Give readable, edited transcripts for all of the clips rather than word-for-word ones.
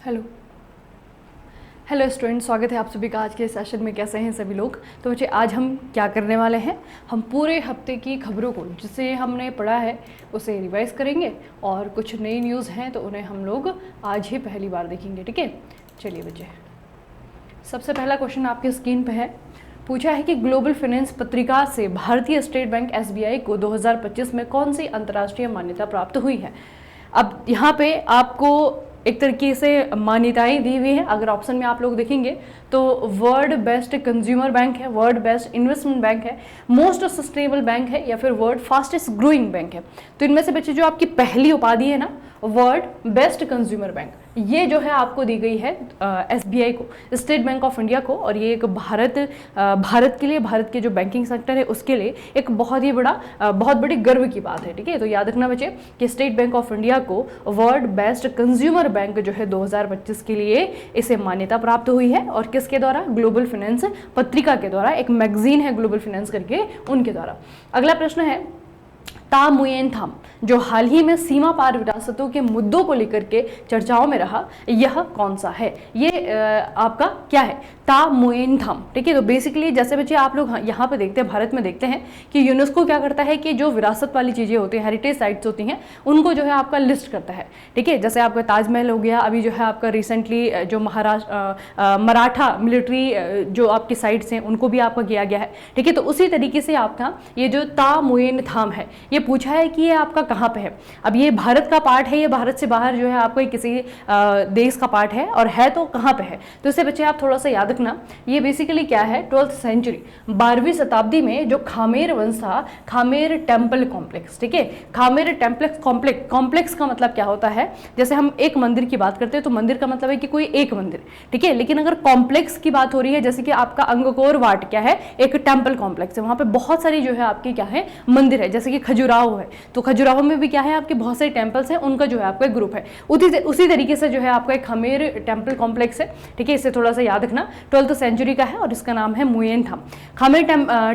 Hello hello student, स्वागत है आप सभी का आज के सेशन में। कैसे हैं सभी लोग? तो बच्चे आज हम क्या करने वाले हैं, हम पूरे हफ्ते की खबरों को जिसे हमने पढ़ा है उसे रिवाइज करेंगे और कुछ नई न्यूज़ हैं तो उन्हें हम लोग आज ही पहली बार देखेंगे। ठीक है, चलिए बच्चे, सबसे पहला क्वेश्चन आपके स्क्रीन पे है। पूछा है कि ग्लोबल फाइनेंस पत्रिका से भारतीय स्टेट बैंक SBI को 2025 में कौन सी अंतर्राष्ट्रीय मान्यता प्राप्त हुई है। अब यहाँ पे आपको एक तरीके से मान्यताएं दी हुई है। अगर ऑप्शन में आप लोग देखेंगे तो वर्ल्ड बेस्ट कंज्यूमर बैंक है, वर्ल्ड बेस्ट इन्वेस्टमेंट बैंक है, मोस्ट सस्टेनेबल बैंक है या फिर वर्ल्ड फास्टेस्ट ग्रोइंग बैंक है। तो इनमें से बच्चे जो आपकी पहली उपाधि है ना, वर्ल्ड बेस्ट कंज्यूमर बैंक, ये जो है आपको दी गई है SBI को, स्टेट बैंक ऑफ इंडिया को। और ये एक भारत के लिए, भारत के जो बैंकिंग सेक्टर है उसके लिए एक बहुत बड़ी गर्व की बात है। ठीक है, तो याद रखना बच्चे कि स्टेट बैंक ऑफ इंडिया को वर्ल्ड बेस्ट कंज्यूमर बैंक जो है 2025 के लिए इसे मान्यता प्राप्त हुई है। और किसके द्वारा? ग्लोबल फाइनेंस पत्रिका के द्वारा, एक मैगजीन है ग्लोबल फाइनेंस करके, उनके द्वारा। अगला प्रश्न है, ता मुयेन थाम जो हाल ही में सीमा पार विरासतों के मुद्दों को लेकर के चर्चाओं में रहा, यह कौन सा है? ये आपका क्या है? ता मुयेन थाम। ठीक है, तो बेसिकली जैसे बच्चे आप लोग यहाँ पे देखते हैं, भारत में देखते हैं कि यूनेस्को क्या करता है कि जो विरासत वाली चीज़ें होती हैं, हेरिटेज साइट्स होती हैं, उनको जो है आपका लिस्ट करता है। ठीक है, जैसे आपका ताजमहल हो गया, अभी जो है आपका रिसेंटली जो मराठा मिलिट्री जो आपकी साइट्स हैं उनको भी आपका किया गया है। ठीक है, तो उसी तरीके से आपका ये जो ता मुयेन थाम है, ये पूछा है कि ये आपका कहाँ पे है। अब ये भारत का पार्ट है, ये भारत से बाहर जो है आपको किसी देश का पार्ट है, और है तो कहाँ पे है। तो इससे बच्चे आप थोड़ा सा याद रखना, ये बेसिकली क्या है, 12th सेंचुरी 12वीं शताब्दी में जो खामेर वंश था, खामेर टेम्पल कॉम्प्लेक्स। ठीक है, खामेर टेम्पल कॉम्प्लेक्स का मतलब क्या होता है, जैसे हम एक मंदिर की बात करते हैं तो मंदिर का मतलब है कि कोई एक मंदिर। ठीक है, लेकिन अगर कॉम्प्लेक्स की बात हो रही है, जैसे कि आपका अंगकोर वाट क्या है, एक टेम्पल कॉम्प्लेक्स है, वहां पे बहुत सारी जो है आपकी क्या है, मंदिर है। जैसे कि खजुराहो है, तो खजुराहो में भी क्या है, आपके बहुत सारे टेम्पल्स हैं, उनका जो है आपका एक ग्रुप है। उसी तरीके से जो है आपका एक खामेर टेम्पल कॉम्प्लेक्स है। ठीक है, इसे थोड़ा सा याद रखना, 12th सेंचुरी का है और इसका नाम है मुयेन थाम। Khmer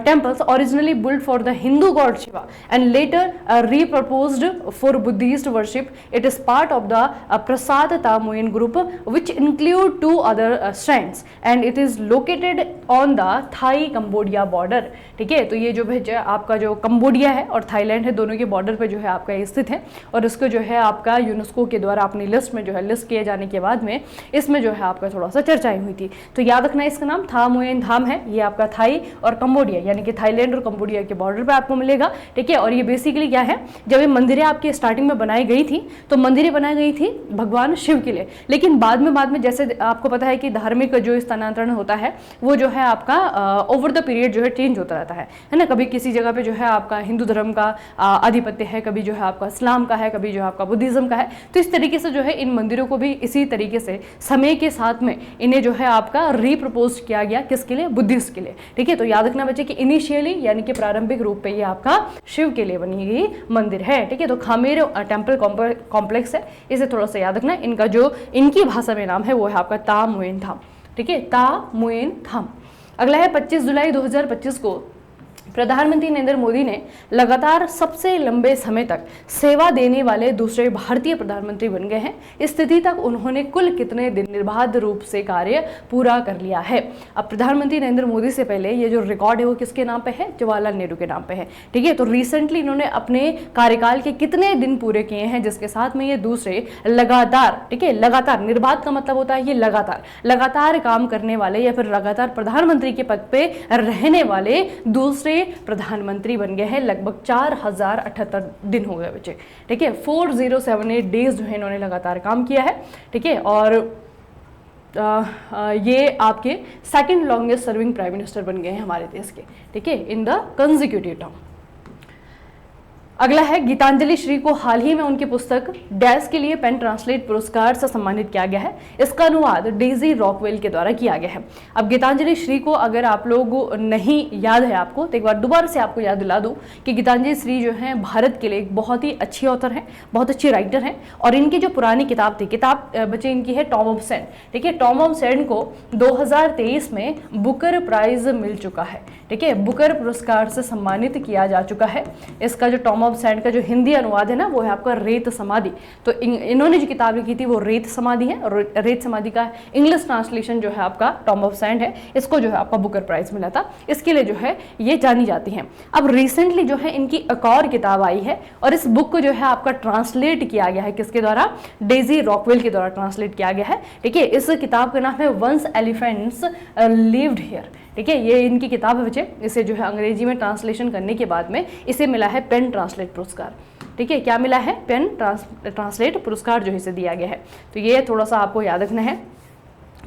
temples originally built for the Hindu god Shiva and later repurposed for Buddhist worship. It is part of the Prasad Tamuyen group which include two other shrines and it is located on the Thai-Cambodia border. ठीक है, तो ये जो है आपका जो Cambodia है और थाईलैंड है, दोनों के बॉर्डर पे जो है आपका स्थित है। और इसको जो है आपका यूनेस्को के द्वारा अपनी लिस्ट में जो है लिस्ट किए जाने के बाद में इसमें जो है आपका थोड़ा सा चर्चाएं हुई थी। तो याद रखना इसका नाम था मुयेन थाम है। ये आपका थाई और कंबोडिया यानी कि थाईलैंड और कंबोडिया के बॉर्डर पे आपको मिलेगा। ठीक है, और ये बेसिकली क्या है, जब ये मंदिरें आपकी स्टार्टिंग में बनाई गई थी तो मंदिरें बनाई गई थी भगवान शिव के लिए, लेकिन बाद में जैसे आपको पता है कि धार्मिक जो स्थानांतरण होता है वो जो है आपका ओवर द पीरियड जो है चेंज होता रहता है ना। कभी किसी जगह पे जो है आपका हिंदू धर्म का आधिपत्य है, कभी जो है आपका इस्लाम का है, कभी जो है आपका बुद्धिज्म का है। तो इस तरीके से जो है इन मंदिरों को भी इसी तरीके से समय के साथ में इन्हें जो है आपका रीप्रपोज किया गया, किसके लिए? बुद्धिस्ट के लिए। ठीक है, तो याद रखना बच्चे कि इनिशियली यानी कि प्रारंभिक रूप पे ये आपका शिव के लिए बनी गई मंदिर है। ठीक है, तो खामेर टेम्पल कॉम्प्लेक्स है, इसे थोड़ा सा याद रखना। इनका जो इनकी भाषा में नाम है वो है आपका ता मुयेन थाम। ठीक है, ता मुयेन थाम। अगला है 25 जुलाई 2025 को प्रधानमंत्री नरेंद्र मोदी ने लगातार सबसे लंबे समय तक सेवा देने वाले दूसरे भारतीय प्रधानमंत्री बन गए हैं। इस स्थिति तक उन्होंने कुल कितने दिन निर्बाध रूप से कार्य पूरा कर लिया है? अब प्रधानमंत्री नरेंद्र मोदी से पहले ये जो रिकॉर्ड है वो किसके नाम पे है? जवाहरलाल नेहरू के नाम पे है। ठीक है, तो रिसेंटली इन्होंने अपने कार्यकाल के कितने दिन पूरे किए हैं, जिसके साथ में ये दूसरे लगातार, ठीक है, लगातार, निर्बाध का मतलब होता है ये लगातार काम करने वाले या फिर लगातार प्रधानमंत्री के पद पे रहने वाले दूसरे प्रधानमंत्री बन गए हैं। लगभग 4078 दिन हो गए बच्चे। ठीक है, 4078 डेज जो है इन्होंने लगातार काम किया है। ठीक है, और ये आपके second longest serving prime minister बन गए हैं हमारे देश के। ठीक है, इन द कंसेक्यूटिव टर्म। अगला है, गीतांजलि श्री को हाल ही में उनकी पुस्तक डैश के लिए पेन ट्रांसलेट पुरस्कार से सम्मानित किया गया है। इसका अनुवाद डेजी रॉकवेल के द्वारा किया गया है। अब गीतांजलि श्री को अगर आप लोग नहीं याद है आपको तो एक बार दोबारा से आपको याद दिला दूं कि गीतांजलि श्री जो है भारत के लिए एक बहुत ही अच्छी ऑथर है, बहुत अच्छी राइटर है। और इनकी जो पुरानी किताब थी, किताब बच्चे इनकी है टॉम ऑफ सैंड। ठीक है, टॉम ऑफ सैंड को 2023 में बुकर प्राइज मिल चुका है। ठीक है, बुकर पुरस्कार से सम्मानित किया जा चुका है। इसका जो टॉम ऑफ सैंड का जो हिंदी अनुवाद है ना वो है आपका रेत समाधि। तो इन्होंने जो किताब लिखी थी वो रेत समाधि है, और रेत समाधि का इंग्लिश ट्रांसलेशन जो है आपका टॉम ऑफ सैंड है। इसको जो है आपका बुकर प्राइज मिला था, इसके लिए जो है ये जानी जाती हैं। अब रिसेंटली जो है इनकी एक और किताब आई है, और इस बुक को जो है आपका ट्रांसलेट किया गया है, किसके द्वारा? डेजी रॉकवेल के द्वारा ट्रांसलेट किया गया है। ठीक है, इस किताब का नाम है वंस एलिफेंट्स लिव्ड हियर। ठीक है, ये इनकी किताब है बच्चे। इसे जो है अंग्रेजी में ट्रांसलेशन करने के बाद में इसे मिला है पेन ट्रांसलेट पुरस्कार। ठीक है, क्या मिला है? पेन ट्रांसलेट पुरस्कार जो इसे दिया गया है। तो ये थोड़ा सा आपको याद रखना है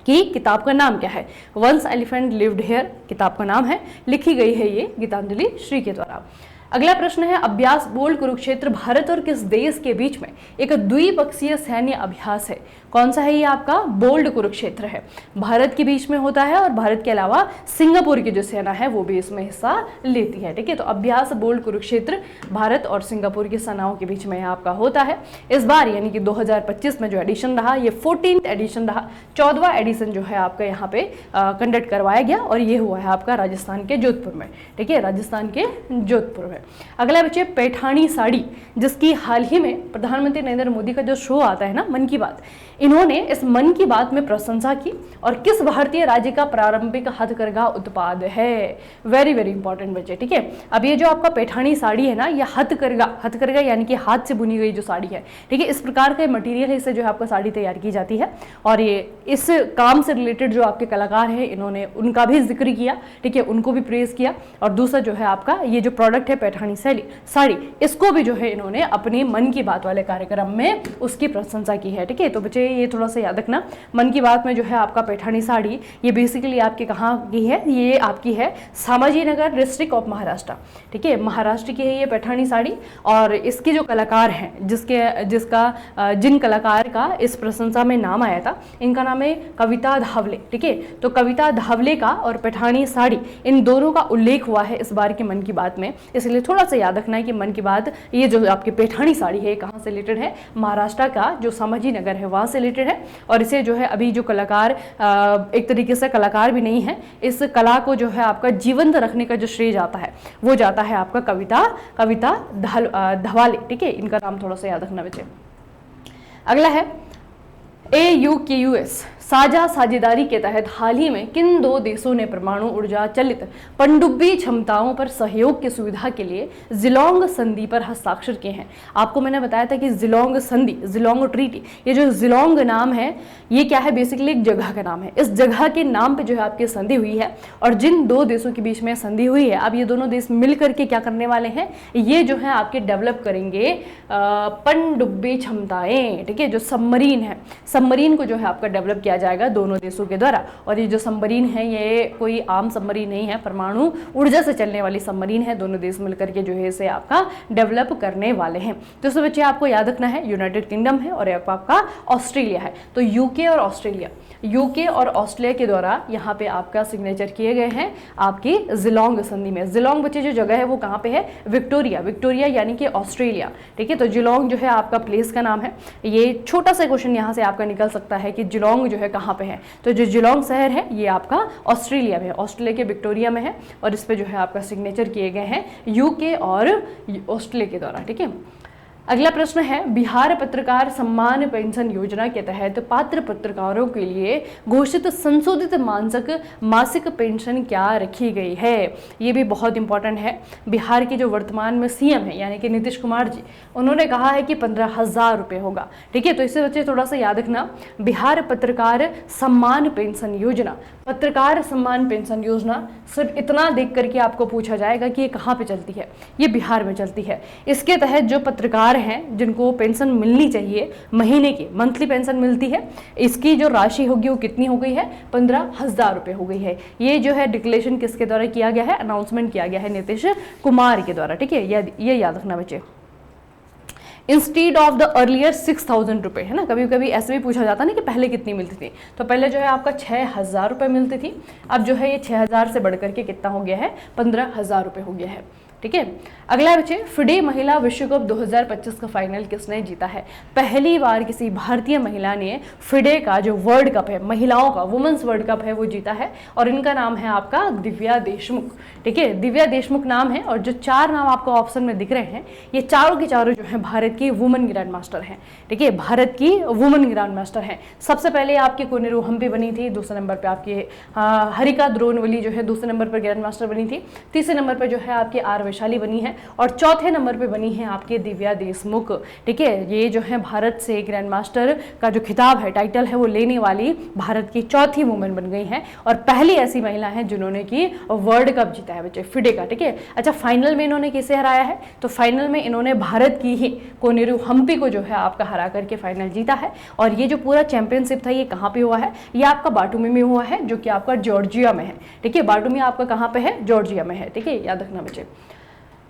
कि किताब का नाम क्या है। वंस एलिफेंट लिव्ड हियर किताब का नाम है, लिखी गई है ये गीतांजलि श्री के द्वारा। अगला प्रश्न है, अभ्यास बोल्ड कुरुक्षेत्र भारत और किस देश के बीच में एक द्विपक्षीय सैन्य अभ्यास है? कौन सा है ये आपका? बोल्ड कुरुक्षेत्र है, भारत के बीच में होता है, और भारत के अलावा सिंगापुर की जो सेना है वो भी इसमें हिस्सा लेती है। ठीक है, तो अभ्यास बोल्ड कुरुक्षेत्र भारत और सिंगापुर की सेनाओं के बीच में आपका होता है। इस बार यानी कि 2025 में जो एडिशन रहा, ये 14th एडिशन रहा, 14वां एडिशन जो है आपका यहाँ पे कंडक्ट करवाया गया, और ये हुआ है आपका राजस्थान के जोधपुर में। ठीक है, राजस्थान के जोधपुर में। अगला बच्चे, पैठानी साड़ी, जिसकी हाल ही में प्रधानमंत्री नरेंद्र मोदी का जो शो आता है ना मन की बात, इन्होंने इस मन की बात में प्रशंसा की, और किस भारतीय राज्य का प्रारंभिक हथकरघा उत्पाद है? वेरी वेरी इंपॉर्टेंट बच्चे। ठीक है, अब ये जो आपका पैठानी साड़ी है ना, ये हथकरघा यानी कि हाथ से बुनी गई जो साड़ी है। ठीक है, इस प्रकार का मटेरियल है, इससे जो है आपका साड़ी तैयार की जाती है, और ये इस काम से रिलेटेड जो आपके कलाकार हैं इन्होंने उनका भी जिक्र किया। ठीक है, उनको भी प्रेज किया। और दूसरा जो है आपका ये जो प्रोडक्ट है पैठानी साड़ी, इसको भी जो है इन्होंने अपने मन की बात वाले कार्यक्रम में उसकी प्रशंसा की है। ठीक है, तो बच्चे ये थोड़ा सा याद रखना, मन की बात में जो है आपका पैठानी साड़ी ये बेसिकली आपके कहाँ की है? ये आपकी है संभाजीनगर डिस्ट्रिक्ट ऑफ महाराष्ट्र। ठीक है, महाराष्ट्र की है ये पैठानी साड़ी, और इसके जो कलाकार हैं जिन कलाकार का इस प्रशंसा में नाम आया था, इनका नाम है कविता धावले। ठीक है, तो कविता धावले का और पैठानी साड़ी इन दोनों का उल्लेख हुआ है इस बार के मन की बात में, इसलिए थोड़ा सा याद रखना है कि मन की बात ये जो आपकी पैठानी साड़ी है कहाँ से रिलेटेड है? महाराष्ट्र का जो संभाजीनगर है वहाँ से रिलेटेड है। और इसे जो है अभी जो कलाकार एक तरीके से कलाकार भी नहीं है, इस कला को जो है आपका जीवंत रखने का जो श्रेय जाता है वो जाता है आपका कविता धवाले। ठीक है, इनका नाम थोड़ा सा याद रखना बच्चे। अगला है AUKUS साझा साझेदारी के तहत हाल ही में किन दो देशों ने परमाणु ऊर्जा चलित पनडुब्बी क्षमताओं पर सहयोग की सुविधा के लिए जिलोंग संधि पर हस्ताक्षर किए हैं? आपको मैंने बताया था कि जिलोंग संधि, जिलोंग ट्रीटी, ये जो जिलोंग नाम है ये क्या है? बेसिकली एक जगह का नाम है। इस जगह के नाम पे जो है आपकी संधि हुई है, और जिन दो देशों के बीच में संधि हुई है, अब ये दोनों देश मिल करके क्या करने वाले हैं? ये जो है आपके डेवलप करेंगे पनडुब्बी क्षमताएं। ठीक है, जो सबमरीन है, सबमरीन को जो है आपका डेवलप किया जाएगा दोनों देशों के द्वारा। और ये जो सबमरीन है ये कोई आम सबमरीन नहीं है, परमाणु ऊर्जा से चलने वाली सबमरीन है। दोनों देश मिलकर के जो है इसे आपका डेवलप करने वाले हैं। तो सब बच्चे आपको याद रखना है यूनाइटेड किंगडम है और आपका ऑस्ट्रेलिया है। तो यूके और ऑस्ट्रेलिया के द्वारा यहाँ पे आपका सिग्नेचर किए गए हैं आपकी जिलोंग संधि में। जिलोंग बच्चे जो जगह है वो कहाँ पे है? विक्टोरिया यानी कि ऑस्ट्रेलिया। ठीक है, तो जिलोंग जो है आपका प्लेस का नाम है। ये छोटा सा क्वेश्चन यहाँ से आपका निकल सकता है कि जिलोंग जो है कहाँ पे है? तो जो जिलोंग शहर है ये आपका ऑस्ट्रेलिया में है, ऑस्ट्रेलिया के विक्टोरिया में है, और इस पे जो है आपका सिग्नेचर किए गए हैं यूके और ऑस्ट्रेलिया के द्वारा। ठीक है, अगला प्रश्न है, बिहार पत्रकार सम्मान पेंशन योजना के तहत पात्र पत्रकारों के लिए घोषित संशोधित मासिक पेंशन क्या रखी गई है? ये भी बहुत इंपॉर्टेंट है। बिहार के जो वर्तमान में सीएम है यानी कि नीतीश कुमार जी, उन्होंने कहा है कि 15,000 रुपये होगा। ठीक है, तो इससे बच्चे थोड़ा सा याद रखना, बिहार पत्रकार सम्मान पेंशन योजना, पत्रकार सम्मान पेंशन योजना सिर्फ इतना देख करके आपको पूछा जाएगा कि ये कहाँ पे चलती है? ये बिहार में चलती है। इसके तहत जो पत्रकार हैं जिनको पेंशन मिलनी चाहिए, महीने की मंथली पेंशन मिलती है, इसकी जो राशि होगी वो कितनी हो गई है? 15,000 रुपये हो गई है। ये जो है डिक्लेरेशन किसके द्वारा किया गया है? अनाउंसमेंट किया गया है नीतीश कुमार के द्वारा। ठीक है, ये याद रखना बच्चे। इंस्टीड ऑफ द अर्लियर 6,000 रुपये, है ना, कभी कभी ऐसे भी पूछा जाता है ना कि पहले कितनी मिलती थी। तो पहले जो है आपका 6,000 रुपये मिलती थी, अब जो है ये 6,000 से बढ़ करके कितना हो गया है? 15,000 रुपये हो गया है। ठीक है। अगला बच्चे, फिडे महिला विश्व कप 2025 का फाइनल किसने जीता है? पहली बार किसी भारतीय महिला ने फिडे का जो वर्ल्ड कप है, महिलाओं का वुमेन्स वर्ल्ड कप है, वो जीता है और इनका नाम है आपका दिव्या देशमुख। ठीक है, दिव्या देशमुख नाम है और जो 4 नाम आपको ऑप्शन में दिख रहे हैं ये चारों के चारों जो है भारत की वुमेन ग्रैंड मास्टर हैं। ठीक है, भारत की वुमेन ग्रैंड मास्टर हैं। सबसे पहले आपकी कोनेरू हम्पी बनी थी, दूसरे नंबर पर आपकी हरिका द्रोणवली जो है दूसरे नंबर पर ग्रैंड मास्टर बनी थी, तीसरे नंबर पर जो है आपकी आर वैशाली बनी है और चौथे नंबर पे बनी है आपकी दिव्या देशमुख। ठीक है, ये जो है भारत से ग्रैंड मास्टर का जो खिताब है, टाइटल है, वो लेने वाली भारत की चौथी वुमेन बन गई हैं और पहली ऐसी महिला है जिन्होंने की वर्ल्ड कप जीता है बच्चे, फिडे का। ठीक है, अच्छा फाइनल में इन्होंने किसे हराया है? तो फाइनल में इन्होंने भारत की ही कोनेरू हम्पी को जो है आपका हरा करके फाइनल जीता है और ये जो पूरा चैंपियनशिप था ये कहाँ पे हुआ है? ये आपका बाटुमी में हुआ है, जो कि आपका जॉर्जिया में है। ठीक है, बाटुमी आपका कहाँ पे है? जॉर्जिया में है। ठीक है, याद रखना बच्चे।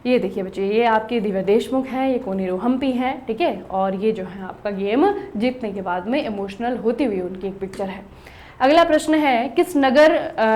ये देखिए बच्चे, ये आपके दिव्या देशमुख हैं, ये कोनेरू हम्पी हैं। ठीक है, और ये जो है आपका गेम जीतने के बाद में इमोशनल होती हुई उनकी एक पिक्चर है। अगला प्रश्न है, किस नगर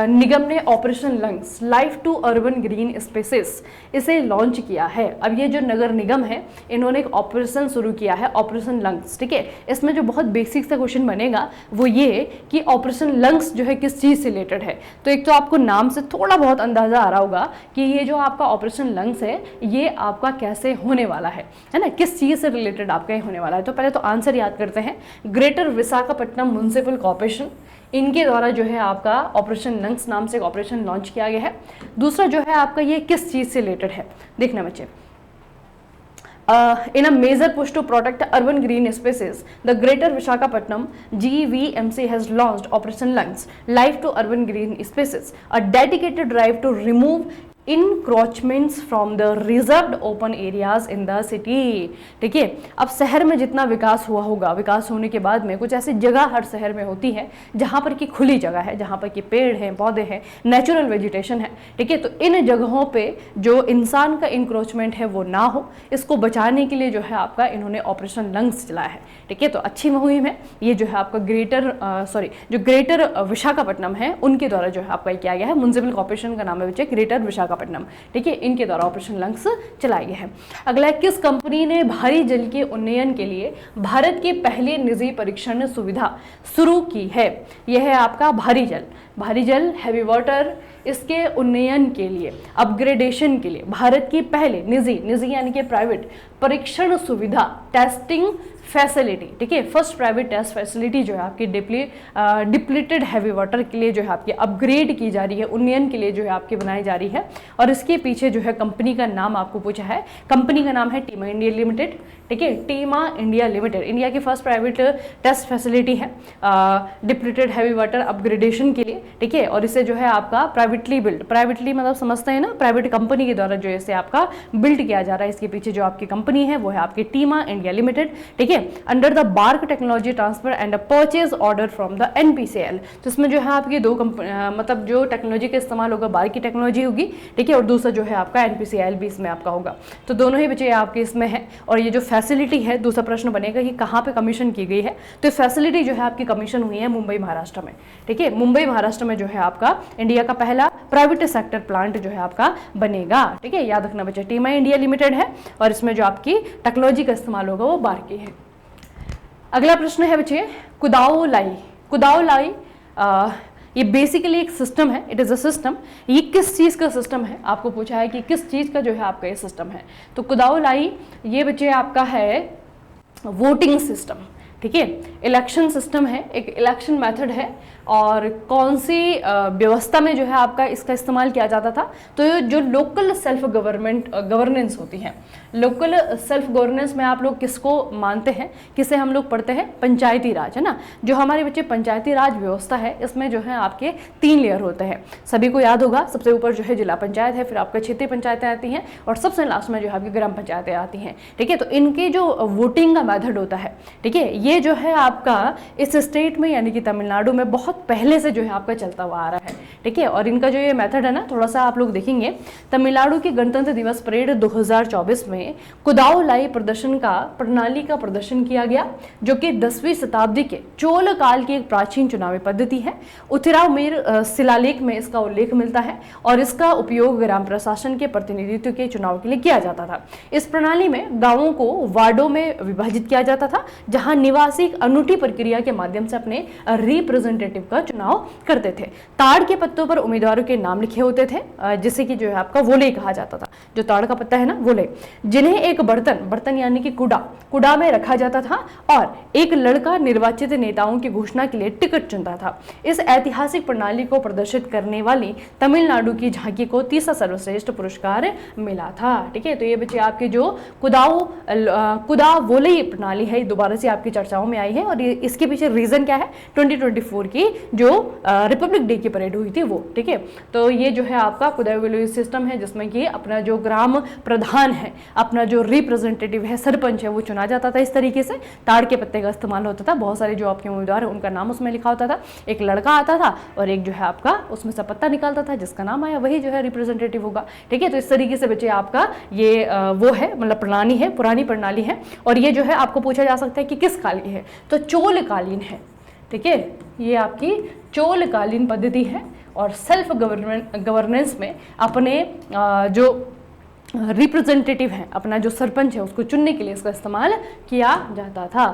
निगम ने operation lungs life to urban green spaces इसे लॉन्च किया है? अब ये जो नगर निगम है इन्होंने एक ऑपरेशन शुरू किया है, ऑपरेशन लंग्स। ठीक है, इसमें जो बहुत बेसिक सा क्वेश्चन बनेगा वो ये कि ऑपरेशन लंग्स जो है किस चीज़ से रिलेटेड है। तो एक तो आपको नाम से थोड़ा बहुत अंदाजा आ रहा होगा कि ये जो आपका ऑपरेशन लंग्स है ये आपका कैसे होने वाला है ना, किस चीज़ से रिलेटेड आपका ये होने वाला है। तो पहले तो आंसर याद करते हैं, ग्रेटर विशाखापट्टनम म्युनिसिपल कॉर्पोरेशन, इनके द्वारा जो है आपका ऑपरेशन लंग्स नाम से एक ऑपरेशन लॉन्च किया गया है। दूसरा जो है आपका ये किस चीज़ से रिलेटेड है, देखना बच्चे। In a major push to protect urban green spaces, the Greater Visakhapatnam GVMC has launched Operation Lungs Life to Urban Green Spaces, a dedicated drive to remove encroachments from the reserved open areas in the city। ठीक है, अब शहर में जितना विकास हुआ होगा, विकास होने के बाद में कुछ ऐसी जगह हर शहर में होती है जहाँ पर कि खुली जगह है, जहाँ पर कि पेड़ हैं, पौधे हैं, नेचुरल वेजिटेशन है। ठीक है, तो इन जगहों पे जो इंसान का इंक्रोचमेंट है वो ना हो, इसको बचाने के लिए जो है आपका इन्होंने ऑपरेशन लंग्स चलाया है। ठीक है, तो अच्छी मुहिम है ये, जो है आपका जो ग्रेटर विशाखापट्टनम है उनके द्वारा जो है आपका किया गया है। म्युनिसिपल कॉर्पोरेशन का नाम है बच्चे ग्रेटर विशाखापट्टनम। ठीक है, इनके द्वारा ऑपरेशन लंग्स चलाए गए हैं। अगला है, किस कंपनी ने भारी जल के उन्नयन के लिए भारत की पहली निजी परीक्षण सुविधा शुरू की है? यह है आपका भारी जल हैवी वाटर, इसके उन्नयन के लिए, अपग्रेडेशन के लिए भारत की पहले निजी यानी कि प्राइवेट परीक्षण सुविधा, टेस्टिंग फैसिलिटी। ठीक है, फर्स्ट प्राइवेट टेस्ट फैसिलिटी जो है आपकी डिप्लीटेड हैवी वाटर के लिए जो है आपकी अपग्रेड की जा रही है, उन्नयन के लिए जो है आपकी बनाई जा रही है। और इसके पीछे जो है कंपनी का नाम आपको पूछा है, कंपनी का नाम है टीमा इंडिया लिमिटेड। ठीक है, टीमा इंडिया लिमिटेड इंडिया की फर्स्ट प्राइवेट टेस्ट फैसिलिटी है डिप्लीटेड हैवी वाटर अपग्रेडेशन के लिए। ठीक है, और इसे जो है आपका प्राइवेटली मतलब समझते हैं ना, प्राइवेट कंपनी के द्वारा जो है इसे आपका बिल्ड किया जा रहा है। इसके पीछे जो आपकी कंपनी है वो है आपकी टीमा इंडिया लिमिटेड। ठीक है, under the BARC technology transfer and purchase order from the NPCL। तो इसमें जो है आपकी दो मतलब जो टेक्नोलॉजी का इस्तेमाल होगा, बार्क की टेक्नोलॉजी होगी। ठीक है, और दूसरा जो है आपका NPCL भी इसमें आपका होगा। तो दोनों ही बच्चे आपके इसमें है। और ये जो फैसिलिटी है, दूसरा प्रश्न बनेगा कि कहाँ पे कमीशन की गई है? तो फैसिलिटी जो है आपकी कमीशन हुई है मुंबई महाराष्ट्र में। ठीक है, मुंबई महाराष्ट्र में जो है आपका इंडिया का पहला प्राइवेट सेक्टर प्लांट जो है आपका बनेगा। ठीक है, याद रखना बच्चे, टीमा इंडिया लिमिटेड है और इसमें जो आपकी टेक्नोलॉजी का इस्तेमाल होगा वो बार्क की है। अगला प्रश्न है बच्चे, कुदाओ लाई ये बेसिकली एक सिस्टम है, इट इज़ अ सिस्टम। ये किस चीज़ का सिस्टम है? आपको पूछा है कि किस चीज़ का जो है आपका ये सिस्टम है। तो कुदाओ लाई ये बच्चे आपका है वोटिंग सिस्टम। ठीक है, इलेक्शन सिस्टम है, एक इलेक्शन मेथड है। और कौन सी व्यवस्था में जो है आपका इसका इस्तेमाल किया जाता था? तो जो लोकल सेल्फ गवर्नेंस होती है, लोकल सेल्फ गवर्नेंस में आप लोग किसको मानते हैं, किसे हम लोग पढ़ते हैं? पंचायती राज, है ना। जो हमारे बच्चे पंचायती राज व्यवस्था है, इसमें जो है आपके 3 लेयर होते हैं, सभी को याद होगा। सबसे ऊपर जो है जिला पंचायत है, फिर आपका क्षेत्रीय पंचायतें आती हैं और सबसे लास्ट में जो है आपकी ग्राम पंचायतें आती हैं। ठीक है, तो इनके जो वोटिंग का मेथड होता है, ठीक है, ये जो है आपका इस स्टेट में यानी कि तमिलनाडु में बहुत पहले से जो है आपका चलता हुआ आ रहा है, ठीक है। और इनका जो ये मेथड है ना, थोड़ा सा आप लोग देखेंगे, तमिलनाडु की गणतंत्र दिवस परेड 2024 में कुदावलाई प्रणाली का प्रदर्शन किया गया, जो कि 10वीं शताब्दी के चोल काल की एक प्राचीन चुनावी पद्धति है। उथिरामेर शिलालेख में इसका उल्लेख मिलता है और इसका उपयोग ग्राम प्रशासन के प्रतिनिधित्व के चुनाव के लिए किया जाता था। इस प्रणाली में गांवों को वार्डों में विभाजित किया जाता था, जहां निवासी एक अनूठी प्रक्रिया के माध्यम से अपने रिप्रेजेंटेटिव का चुनाव करते थे। ताड़ के पत्तों पर उम्मीदवारों के नाम लिखे होते थे, जिसे कि जो है आपका वोले कहा जाता था। जो ताड़ का पत्ता है ना, वोले, जिन्हें एक बर्तन यानी कि कुड़ा में रखा जाता था और एक लड़का निर्वाचित नेताओं की घोषणा के लिए टिकट चुनता था। इस ऐतिहासिक प्रणाली को प्रदर्शित करने वाली तमिलनाडु की झांकी को तीसरा सर्वश्रेष्ठ पुरस्कार मिला था, ठीक है। तो ये बच्चे आपके जो कुदावोले प्रणाली है, दोबारा से आपकी चर्चाओं में आई है और इसके पीछे रीजन क्या है, 2024 की जो रिपब्लिक डे की परेड हुई थी वो, ठीक है। तो ये जो है आपका कुदावोले सिस्टम है, जिसमें कि अपना जो ग्राम प्रधान है, अपना जो रिप्रेजेंटेटिव है, सरपंच है, वो चुना जाता था। इस तरीके से ताड़ के पत्ते का इस्तेमाल होता था। बहुत सारे जो आपके उम्मीदवार है उनका नाम उसमें लिखा होता था, एक लड़का आता था और एक जो है आपका उसमें से पत्ता निकालता था, जिसका नाम आया वही जो है रिप्रेजेंटेटिव होगा, ठीक है। तो इस तरीके से बच्चे आपका ये वो है, मतलब प्रणाली है, पुरानी प्रणाली है। और ये जो है आपको पूछा जा सकता है कि किस काल की है, तो चोल कालीन है, ठीक है। ये आपकी चोल कालीन पद्धति है और सेल्फ गवर्नेंस में अपने जो रिप्रेजेंटेटिव है, अपना जो सरपंच है, उसको चुनने के लिए इसका इस्तेमाल किया जाता था।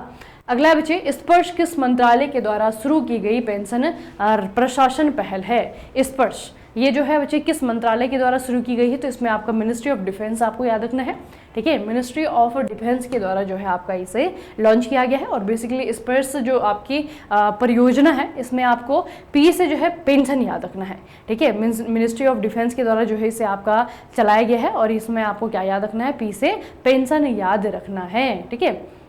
अगला बच्चे, स्पर्श किस मंत्रालय के द्वारा शुरू की गई पेंशन प्रशासन पहल है? स्पर्श ये जो है बच्चे किस मंत्रालय के द्वारा शुरू की गई है? तो इसमें आपका मिनिस्ट्री ऑफ डिफेंस आपको याद रखना है, ठीक है। मिनिस्ट्री ऑफ डिफेंस के द्वारा जो है आपका इसे लॉन्च किया गया है। और बेसिकली स्पर्श जो आपकी परियोजना है, इसमें आपको पी से जो है पेंशन याद रखना है, ठीक है। मिनिस्ट्री ऑफ डिफेंस के द्वारा जो है इसे आपका चलाया गया है और इसमें आपको क्या याद रखना है, पी से पेंशन याद रखना है, ठीक है।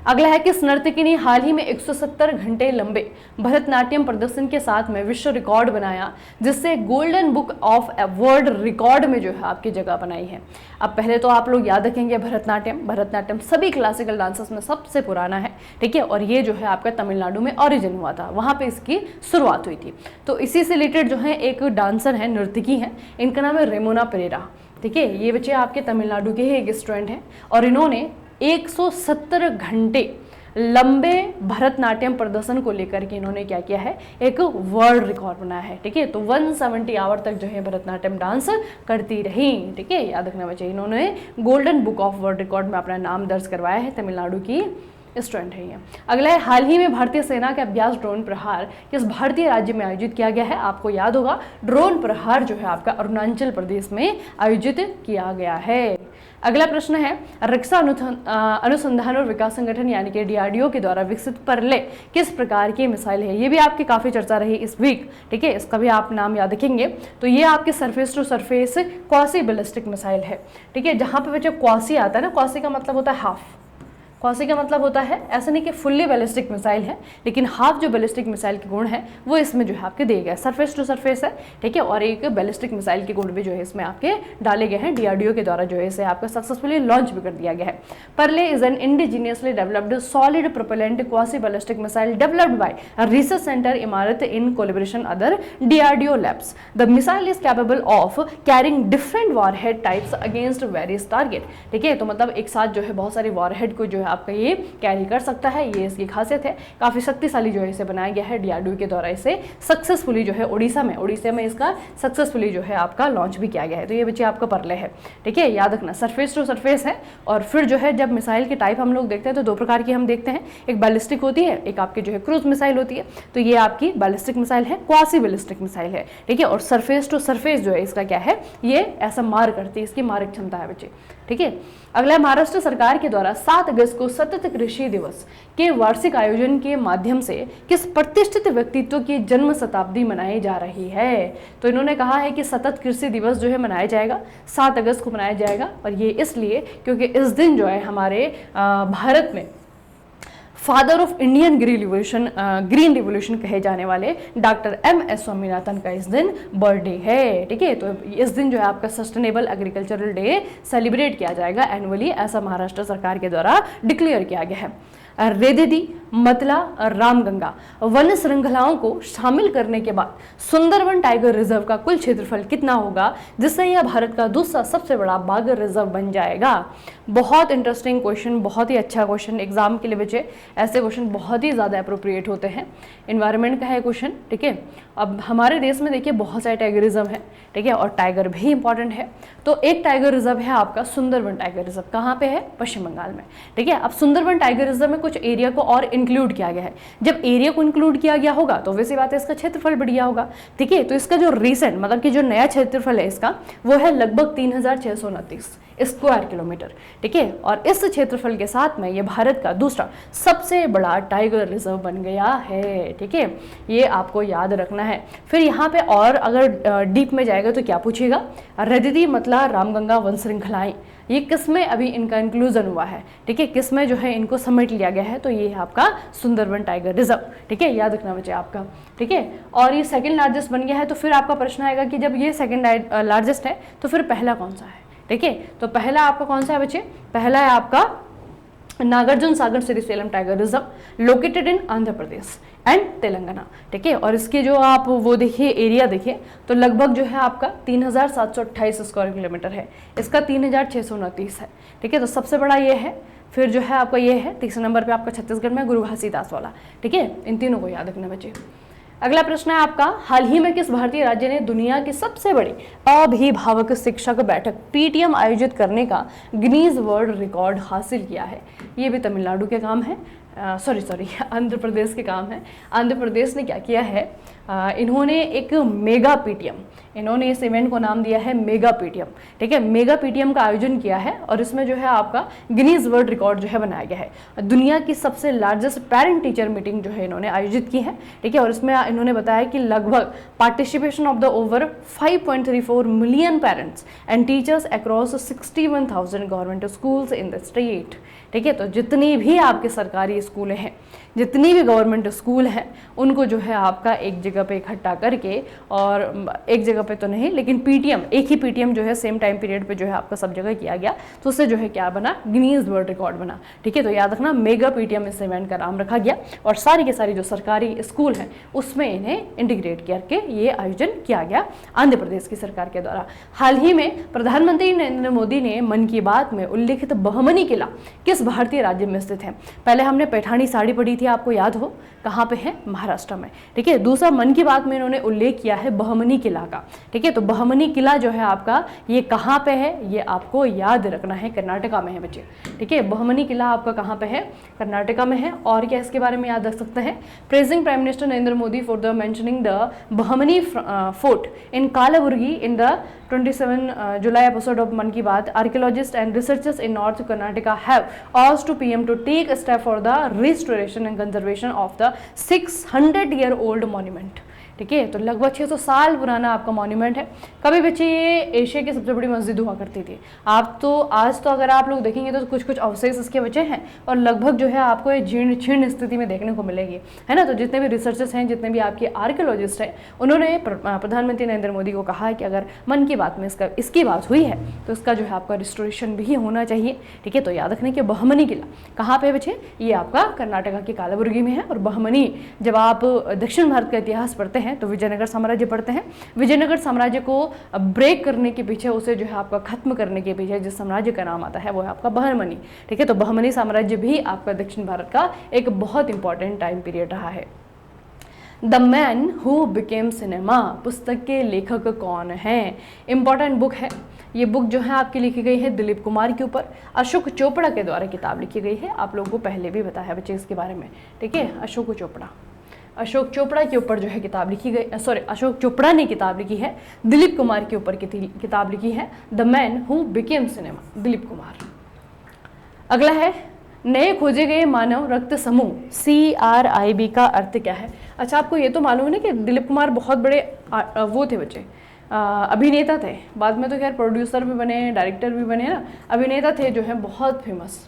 अगला है किस नर्तकी ने हाल ही में 170 घंटे लंबे भरतनाट्यम प्रदर्शन के साथ में विश्व रिकॉर्ड बनाया, जिससे golden book of world record में जो है आपकी जगह बनाई है? अब पहले तो आप लोग याद रखेंगे भरतनाट्यम सभी क्लासिकल डांसेस में सबसे पुराना है, ठीक है। और ये जो है आपका तमिलनाडु में ओरिजिन हुआ था, वहाँ पे इसकी शुरुआत हुई थी। तो इसी से रिलेटेड जो है एक डांसर है, नर्तकी है, इनका नाम है रेमोना पेरेरा, ठीक है। ये बच्चे आपके तमिलनाडु के ही एक स्टूडेंट हैं और इन्होंने 170 घंटे लंबे भरतनाट्यम प्रदर्शन को लेकर के इन्होंने क्या किया है, एक वर्ल्ड रिकॉर्ड बनाया है, ठीक है। तो 170 आवर तक जो है भरतनाट्यम डांस करती रही, ठीक है। याद रखना चाहिए, इन्होंने golden book of world record में अपना नाम दर्ज करवाया है, तमिलनाडु की स्टूडेंट है ये। अगला है, हाल ही में भारतीय सेना के अभ्यास ड्रोन प्रहार किस भारतीय राज्य में आयोजित किया गया है? आपको याद होगा, ड्रोन प्रहार जो है आपका अरुणाचल प्रदेश में आयोजित किया गया है। अगला प्रश्न है, रक्षा अनुसंधान और विकास संगठन यानी कि DRDO के द्वारा विकसित परले किस प्रकार की मिसाइल है? ये भी आपकी काफी चर्चा रही इस वीक, ठीक है। इसका भी आप नाम याद रखेंगे। तो ये आपके surface to surface quasi ballistic missile है, ठीक है। जहां पे बच्चे क्वासी आता है ना, क्वासी का मतलब होता है हाफ, क्वासी का मतलब होता है ऐसा नहीं कि फुल्ली बैलिस्टिक मिसाइल है, लेकिन हाफ जो बैलिस्टिक मिसाइल के गुण है वो इसमें जो है आपके दिए गए, सरफेस टू सरफेस है, ठीक है। और एक बैलिस्टिक मिसाइल के गुण भी जो है इसमें आपके डाले गए हैं। DRDO के द्वारा जो है इसे आपका सक्सेसफुली लॉन्च भी कर दिया गया है। Pralay is an indigenously developed solid propellant quasi ballistic missile developed by research centre Imarat in collaboration other DRDO labs. The missile is capable of carrying different warhead types against various target, ठीक है। तो मतलब एक साथ जो है बहुत सारी वॉरहेड को जो है आपका ये कैरी कर सकता है, ये इसकी खासियत है। काफी शक्तिशाली जो है इसे बनाया गया है, DRDO के द्वारा इसे सक्सेसफुली जो है उड़ीसा में इसका सक्सेसफुली जो है आपका लॉन्च भी किया गया है। तो ये बच्चे आपका परले है, ठीक है। याद रखना सरफेस टू सरफेस है। और फिर जो है जब मिसाइल के टाइप हम लोग देखते हैं तो दो प्रकार की हम देखते हैं, एक बैलिस्टिक होती है, एक आपकी जो है क्रूज मिसाइल होती है। तो ये आपकी बैलिस्टिक मिसाइल है, क्वासी बैलिस्टिक मिसाइल है, ठीक है। और सरफेस टू सरफेस जो है इसका क्या है, ये ऐसा मार करती है, इसकी मारक क्षमता है बच्चे, ठीक है। अगला, महाराष्ट्र सरकार के द्वारा 7 अगस्त को सतत कृषि दिवस के वार्षिक आयोजन के माध्यम से किस प्रतिष्ठित व्यक्तित्व की जन्म शताब्दी मनाई जा रही है? तो इन्होंने कहा है कि सतत कृषि दिवस जो है मनाया जाएगा 7 अगस्त को मनाया जाएगा। और ये इसलिए क्योंकि इस दिन जो है हमारे भारत में father of Indian green revolution कहे जाने वाले डॉक्टर MS स्वामीनाथन का इस दिन बर्थडे है। ठीक है, तो इस दिन जो है आपका सस्टेनेबल एग्रीकल्चरल डे सेलिब्रेट किया जाएगा एनुअली, ऐसा महाराष्ट्र सरकार के द्वारा डिक्लेयर किया गया है। रेदेदी, मतला और रामगंगा वन श्रृंखलाओं को शामिल करने के बाद सुंदरवन टाइगर रिजर्व का कुल क्षेत्रफल कितना होगा, जिससे यह भारत का दूसरा सबसे बड़ा बाघ रिजर्व बन जाएगा। बहुत इंटरेस्टिंग क्वेश्चन, बहुत ही अच्छा क्वेश्चन एग्जाम के लिए बच्चे, ऐसे क्वेश्चन बहुत ही ज़्यादा अप्रोप्रिएट होते हैं। इन्वायरमेंट का है क्वेश्चन। ठीक है, अब हमारे देश में देखिए बहुत सारे टाइगर रिजर्व है। ठीक है, और टाइगर भी इंपॉर्टेंट है। तो एक टाइगर रिजर्व है आपका सुंदरवन टाइगर रिजर्व, कहाँ पे है? पश्चिम बंगाल में। ठीक है, अब सुंदरवन टाइगर रिजर्व में कुछ एरिया को और इंक्लूड किया गया है। जब एरिया को इंक्लूड किया गया होगा तो वैसी बात है इसका क्षेत्रफल बढ़ गया होगा। ठीक है, तो इसका जो रीसेंट मतलब कि जो नया क्षेत्रफल है इसका, वो है लगभग 3629 स्क्वायर किलोमीटर। ठीक है, और इस क्षेत्रफल के साथ में ये भारत का दूसरा सबसे बड़ा टाइगर रिजर्व बन गया है। ठीक है, ये आपको याद रखना है। फिर यहाँ पे और अगर डीप में जाएगा तो क्या पूछेगा? रेदेदी, मतला, रामगंगा वन श्रृंखलाएं, ये किस में अभी इनका इंक्लूजन हुआ है? ठीक है, किस में जो है इनको समेट लिया गया है? तो ये है आपका सुंदरवन टाइगर रिजर्व। ठीक है, याद रखना बच्चे आपका। ठीक है, और ये सेकंड लार्जेस्ट बन गया है। तो फिर आपका प्रश्न आएगा कि जब ये सेकंड लार्जेस्ट है तो फिर पहला कौन सा है? ठीक है, तो पहला आपका कौन सा है बच्चे? पहला है आपका Nagarjuna Sagar Srisailam tiger reserve, located in Andhra Pradesh and Telangana. ठीक है, और इसके जो आप वो देखिए एरिया देखिए तो लगभग जो है आपका 3728 स्क्वायर किलोमीटर है, इसका 3629 है। ठीक है, तो सबसे बड़ा ये है। फिर जो है आपका ये है तीसरे नंबर पे आपका छत्तीसगढ़ में गुरु घासीदास वाला। ठीक है, इन तीनों को याद रखना बच्चे। अगला प्रश्न है आपका, हाल ही में किस भारतीय राज्य ने दुनिया की सबसे बड़ी अभिभावक शिक्षक बैठक PTM आयोजित करने का गिनीज वर्ल्ड रिकॉर्ड हासिल किया है? ये भी तमिलनाडु के काम है, सॉरी आंध्र प्रदेश के काम है। आंध्र प्रदेश ने क्या किया है, इन्होंने एक मेगा PTM, इन्होंने इस इवेंट को नाम दिया है मेगा PTM। ठीक है, मेगा PTM का आयोजन किया है और इसमें जो है आपका गिनीज वर्ल्ड रिकॉर्ड जो है बनाया गया है। दुनिया की सबसे लार्जेस्ट पेरेंट टीचर मीटिंग जो है इन्होंने आयोजित की है। ठीक है, और इसमें इन्होंने बताया कि लगभग participation of the over 5.34 million parents and teachers across 61,000 government schools in the state. ठीक है, तो जितनी भी आपके सरकारी स्कूल हैं, जितनी भी गवर्नमेंट स्कूल हैं, उनको जो है आपका एक जगह पे इकट्ठा करके, और एक जगह पे तो नहीं लेकिन PTM, एक ही PTM जो है सेम टाइम पीरियड पे जो है आपका सब जगह किया गया, तो उससे जो है क्या बना? गिनीज वर्ल्ड रिकॉर्ड बना। ठीक है, तो याद रखना मेगा PTM इस इवेंट का नाम रखा गया, और सारी के सारी जो सरकारी स्कूल हैं उसमें इन्हें इंटीग्रेट करके ये आयोजन किया गया आंध्र प्रदेश की सरकार के द्वारा। हाल ही में प्रधानमंत्री नरेंद्र मोदी ने मन की बात में उल्लेखित बहमनी किला किस भारतीय राज्य में स्थित है? पहले हमने पैठानी साड़ी पढ़ी थी, आपको याद हो, कहाँ पे है? महाराष्ट्र में। ठीक है, दूसरा मन की बात में इन्होंने उल्लेख किया है बहमनी किला का। ठीक है, तो बहमनी किला जो है आपका ये कहाँ पे है? ये आपको याद रखना है, कर्नाटका में है बच्चे। ठीक है, बहमनी किला आपका कहाँ पे है? कर्नाटका में है। और क्या इसके बारे में याद रख सकते हैं? Praising prime minister Narendra Modi for the mentioning the Bahmani fort in Kalaburagi in the 27 July episode of Man Ki Baat. Archaeologists and researchers in North Karnataka have asked to PM to take a step for the restoration and conservation of the 600-year-old monument. ठीक है, तो लगभग 600 साल पुराना आपका monument है। कभी बच्चे ये एशिया की सबसे बड़ी मस्जिद हुआ करती थी। आप तो आज तो अगर आप लोग देखेंगे तो कुछ कुछ अवशेष इसके बचे हैं, और लगभग जो है आपको ये जीर्ण क्षीण स्थिति में देखने को मिलेगी, है ना। तो जितने भी रिसर्चर्स हैं, जितने भी आपके आर्कियोलॉजिस्ट हैं, उन्होंने प्रधानमंत्री नरेंद्र मोदी को कहा है कि अगर मन की बात में इसकी बात हुई है तो इसका जो है आपका रिस्टोरेशन भी होना चाहिए। ठीक है, तो याद रखने के बहमनी किला कहाँ पे बचे? ये आपका कर्नाटका के कालाबुर्गी में है। और बहमनी, जब आप दक्षिण भारत का इतिहास पढ़ते हैं तो विजयनगर साम्राज्य पढ़ते हैं। विजयनगर साम्राज्य को ब्रेक करने के पीछे, उसे जो है आपका खत्म करने के पीछे जिस साम्राज्य का नाम आता है वो है आपका बहमनी। ठीक है, तो बहमनी साम्राज्य भी आपका दक्षिण भारत का एक बहुत इंपॉर्टेंट टाइम पीरियड रहा है। The man who became cinema पुस्तक के लेखक कौन हैं? इंपॉर्टेंट बुक है ये। बुक जो है आपकी लिखी गई है दिलीप कुमार के ऊपर। अशोक चोपड़ा के द्वारा किताब लिखी गई है। आप लोगों को पहले भी बताया बच्चे इसके बारे में। ठीक है, अशोक चोपड़ा के ऊपर जो है किताब लिखी गई, अशोक चोपड़ा ने किताब लिखी है। दिलीप कुमार के ऊपर किताब लिखी है the man who became cinema, Dilip Kumar. अगला है, नए खोजे गए मानव रक्त समूह CRIB का अर्थ क्या है? अच्छा, आपको ये तो मालूम है ना कि दिलीप कुमार बहुत बड़े वो थे बच्चे, अभिनेता थे। बाद में तो खैर प्रोड्यूसर भी बने, डायरेक्टर भी बने ना, अभिनेता थे जो है बहुत फेमस।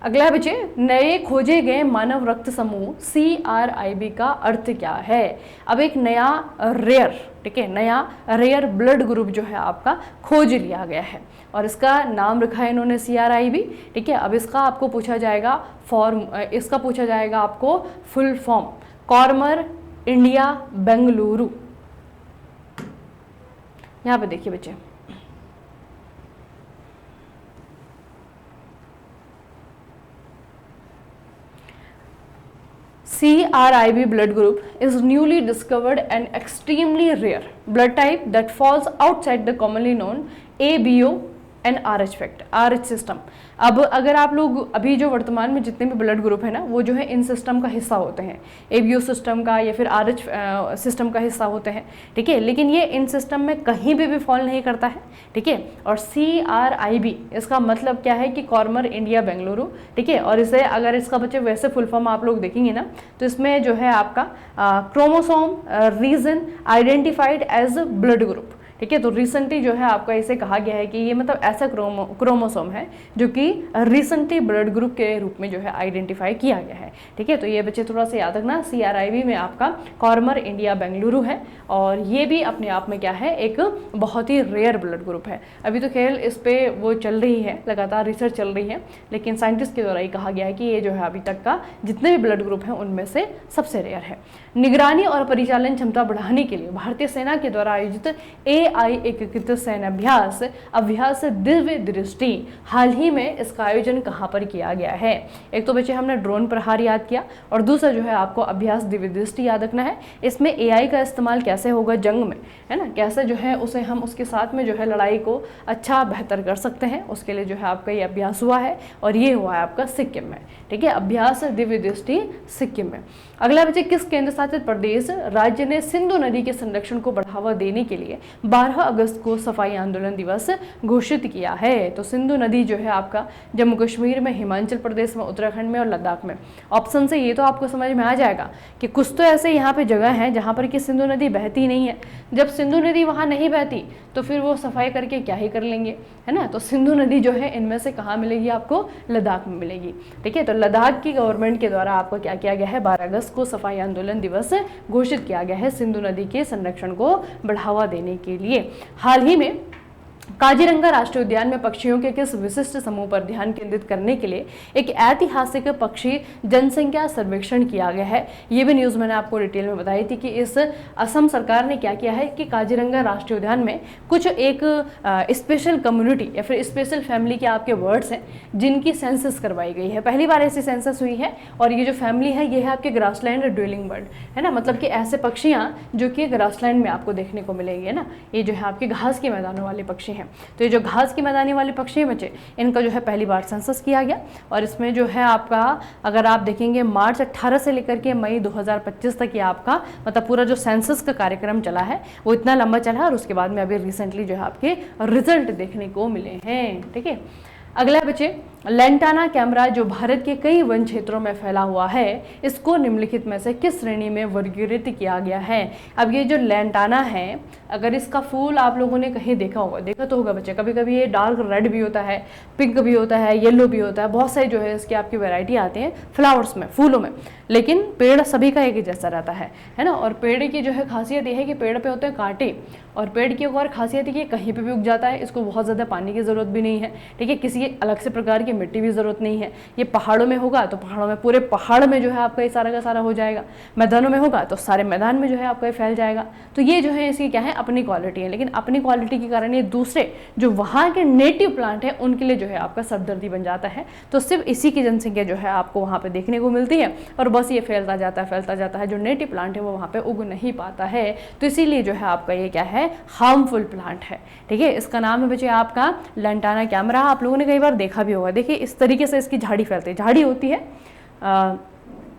अगला है बच्चे, नए खोजे गए मानव रक्त समूह CRIB का अर्थ क्या है। अब एक नया रेयर, ठीक है, नया रेयर ब्लड ग्रुप जो है आपका खोज लिया गया है और इसका नाम रखा है इन्होंने CRIB, ठीक है। अब इसका आपको पूछा जाएगा इसका पूछा जाएगा आपको फुल फॉर्म, कॉर्मर इंडिया बेंगलुरु। यहाँ पे देखिए बच्चे, CRIB blood group is newly discovered and extremely rare blood type that falls outside the commonly known ABO and RH factor, RH system. अब अगर आप लोग अभी जो वर्तमान में जितने भी ब्लड ग्रुप है ना, वो जो है इन सिस्टम का हिस्सा होते हैं, ABO सिस्टम का या फिर RH सिस्टम का हिस्सा होते हैं, ठीक है। लेकिन ये इन सिस्टम में कहीं भी फॉल नहीं करता है, ठीक है। और CRIB इसका मतलब क्या है कि कॉर्मर इंडिया बेंगलुरु, ठीक है। और इसे अगर इसका बच्चे वैसे फुल फॉर्म आप लोग देखेंगे ना, तो इसमें जो है आपका chromosome region identified as blood group, ठीक है। तो रिसेंटली जो है आपका इसे कहा गया है कि ये मतलब ऐसा क्रोमोसोम है जो कि रिसेंटली ब्लड ग्रुप के रूप में जो है आइडेंटिफाई किया गया है, ठीक है। तो ये बच्चे थोड़ा सा याद रखना, CRIB में आपका कॉर्मर इंडिया बेंगलुरु है और ये भी अपने आप में क्या है, एक बहुत ही रेयर ब्लड ग्रुप है। अभी तो खेल इस पर वो चल रही है, लगातार रिसर्च चल रही है, लेकिन साइंटिस्ट के द्वारा ये कहा गया है कि ये जो है अभी तक का जितने भी ब्लड ग्रुप हैं उनमें से सबसे रेयर है। निगरानी और परिचालन क्षमता बढ़ाने के लिए भारतीय सेना के द्वारा आयोजित AI एकीकृत सैन्य अभ्यास दिव्य दृष्टि, हाल ही में इसका आयोजन कहाँ पर किया गया है। एक तो बच्चे हमने ड्रोन प्रहार याद किया और दूसरा जो है आपको अभ्यास दिव्य दृष्टि याद रखना है। इसमें AI का इस्तेमाल कैसे होगा जंग में, है ना, कैसे जो है उसे हम उसके साथ में जो है लड़ाई को अच्छा बेहतर कर सकते हैं, उसके लिए जो है आपका ये अभ्यास हुआ है और ये हुआ है आपका सिक्किम में, ठीक है। अभ्यास दिव्य दृष्टि सिक्किम में। अगला बच्चे, किस केंद्र शासित प्रदेश राज्य ने सिंधु नदी के संरक्षण को बढ़ावा देने के लिए 12 अगस्त को सफाई आंदोलन दिवस घोषित किया है। तो सिंधु नदी जो है आपका जम्मू कश्मीर में, हिमाचल प्रदेश में, उत्तराखंड में और लद्दाख में। ऑप्शन से ये तो आपको समझ में आ जाएगा कि कुछ तो ऐसे यहाँ पे जगह है जहाँ पर कि सिंधु नदी बहती नहीं है। जब सिंधु नदी वहाँ नहीं बहती तो फिर वो सफाई करके क्या ही कर लेंगे, है ना। तो सिंधु नदी जो है इनमें से कहाँ मिलेगी आपको, लद्दाख में मिलेगी, ठीक है। तो लद्दाख की गवर्नमेंट के द्वारा आपको क्या किया गया है, 12 अगस्त को सफाई आंदोलन दिवस घोषित किया गया है सिंधु नदी के संरक्षण को बढ़ावा देने के लिए। हाल ही में काजीरंगा राष्ट्रीय उद्यान में पक्षियों के किस विशिष्ट समूह पर ध्यान केंद्रित करने के लिए एक ऐतिहासिक पक्षी जनसंख्या सर्वेक्षण किया गया है। ये भी न्यूज़ मैंने आपको डिटेल में बताई थी कि इस असम सरकार ने क्या किया है कि काजीरंगा राष्ट्रीय उद्यान में कुछ एक स्पेशल कम्युनिटी या फिर स्पेशल फैमिली के आपके वर्ड्स हैं जिनकी सेंसस करवाई गई है। पहली बार ऐसी सेंसस हुई है और ये जो फैमिली है ये है आपके ग्रासलैंड ड्वेलिंग बर्ड, है ना, मतलब कि ऐसे पक्षियाँ जो कि ग्रासलैंड में आपको देखने को मिलेंगे, है ना। ये जो है आपके घास के मैदानों वाले पक्षी हैं। तो ये जो घास की मैदानी वाले पक्षी बचे, इनका जो है पहली बार सेंसस किया गया और इसमें जो है आपका अगर आप देखेंगे मार्च 18 से लेकर के मई 2025 तक ये आपका मतलब पूरा जो सेंसस का कार्यक्रम चला है वो इतना लंबा चला है और उसके बाद में अभी रिसेंटली जो है आपके रिजल्ट देखने को मिले हैं, ठीक है। अगला बच्चे, लैंटाना कैमरा जो भारत के कई वन क्षेत्रों में फैला हुआ है इसको निम्नलिखित में से किस श्रेणी में वर्गीकृत किया गया है। अब ये जो लैंटाना है, अगर इसका फूल आप लोगों ने कहीं देखा तो होगा बच्चे, कभी कभी ये डार्क रेड भी होता है, पिंक भी होता है, येलो भी होता है, बहुत सारी जो है इसकी आपकी वैरायटी आती है फ्लावर्स में, फूलों में, लेकिन पेड़ सभी का एक ही जैसा रहता है ना। और पेड़ की जो है खासियत ये है कि पेड़ पे होते हैं कांटे और पेड़ की एक और खासियत है कि कहीं पे भी उग जाता है, इसको बहुत ज़्यादा पानी की ज़रूरत भी नहीं है, ठीक है, किसी अलग से प्रकार की मिट्टी भी ज़रूरत नहीं है। ये पहाड़ों में होगा तो पहाड़ों में, पूरे पहाड़ में जो है आपका ये सारा का सारा हो जाएगा, मैदानों में होगा तो सारे मैदान में जो है आपका ये फैल जाएगा। तो ये जो है इसकी क्या है, अपनी क्वालिटी है, लेकिन अपनी क्वालिटी के कारण ये दूसरे जो वहाँ के नेटिव प्लांट है उनके लिए जो है आपका सरदर्दी बन जाता है। तो सिर्फ इसी की जनसंख्या जो है आपको वहाँ पर देखने को मिलती है और बस ये फैलता जाता है, जो नेटिव प्लांट है वो वहाँ पे उग नहीं पाता है। तो इसीलिए जो है आपका ये क्या है, हार्मफुल प्लांट है, ठीक है। इसका नाम है बच्चे आपका लैंटाना कैमरा। आप लोगों ने कई बार देखा भी होगा, देखिए इस तरीके से इसकी झाड़ी फैलती है, झाड़ी होती है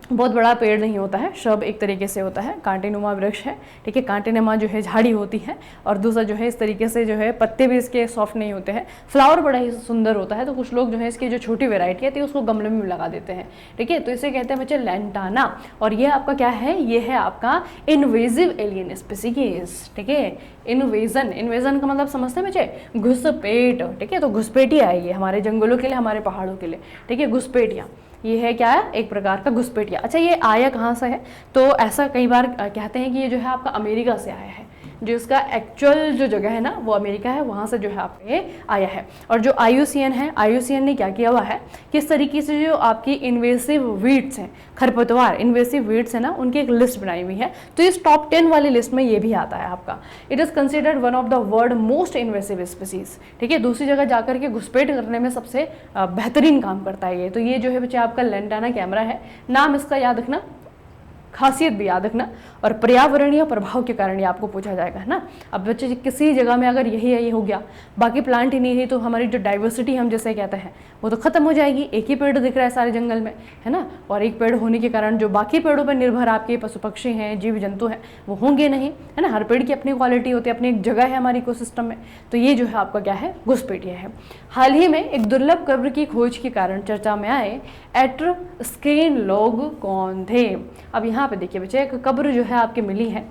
बहुत बड़ा पेड़ नहीं होता है, श्रब एक तरीके से होता है, कांटेनुमा वृक्ष है, ठीक है। कांटेनुमा जो है झाड़ी होती है, और दूसरा जो है इस तरीके से जो है पत्ते भी इसके सॉफ्ट नहीं होते हैं, फ्लावर बड़ा ही सुंदर होता है। तो कुछ लोग जो है इसकी जो छोटी वेराइटी आती है उसको गमले में लगा देते हैं, ठीक है। तो इसे कहते हैं बच्चे लैंटाना। और ये आपका क्या है, ये है आपका इन्वेजिव एलियन स्पीसीज, ठीक है। इन्वेजन का मतलब समझते हैं बच्चे, घुसपैठ, ठीक है। तो घुसपैठिया है ये हमारे जंगलों के लिए, हमारे पहाड़ों के लिए, ठीक है। घुसपैठिया ये है क्या है, एक प्रकार का घुसपैठिया। अच्छा, ये आया कहाँ से है, तो ऐसा कई बार कहते हैं कि ये जो है आपका अमेरिका से आया है, जो इसका एक्चुअल जो जगह है ना वो अमेरिका है, वहाँ से जो है आपका ये आया है। और जो IUCN है, IUCN ने क्या किया हुआ है, किस तरीके से जो आपकी इन्वेसिव वीड्स हैं, खरपतवार इन्वेसिव वीड्स है ना, उनकी एक लिस्ट बनाई हुई है। तो इस टॉप 10 वाली लिस्ट में ये भी आता है आपका। It is considered one of the world most invasive species, ठीक है। दूसरी जगह जाकर के घुसपैठ करने में सबसे बेहतरीन काम करता है ये। तो ये जो है बच्चे आपका लैंटाना कैमरा है, नाम इसका याद रखना, खासियत भी याद रखना, और पर्यावरणीय प्रभाव के कारण ये आपको पूछा जाएगा, है ना। अब बच्चे किसी जगह में अगर यही है, ये हो गया, बाकी प्लांट ही नहीं है, तो हमारी जो डाइवर्सिटी हम जैसे कहते हैं वो तो खत्म हो जाएगी। एक ही पेड़ दिख रहा है सारे जंगल में, है ना, और एक पेड़ होने के कारण जो बाकी पेड़ों पर निर्भर आपके पशु पक्षी हैं, जीव जंतु हैं, वो होंगे नहीं, है ना। हर पेड़ की अपनी क्वालिटी होती है, अपनी एक जगह है हमारे इकोसिस्टम में। तो ये जो है आपका क्या है, घुसपैठिया है। हाल ही में एक दुर्लभ कब्र की खोज के कारण चर्चा में आए एट्रस्केन लोग कौन थे। अब यहाँ पे देखिए बच्चे, एक कब्र जो है आपके मिली है,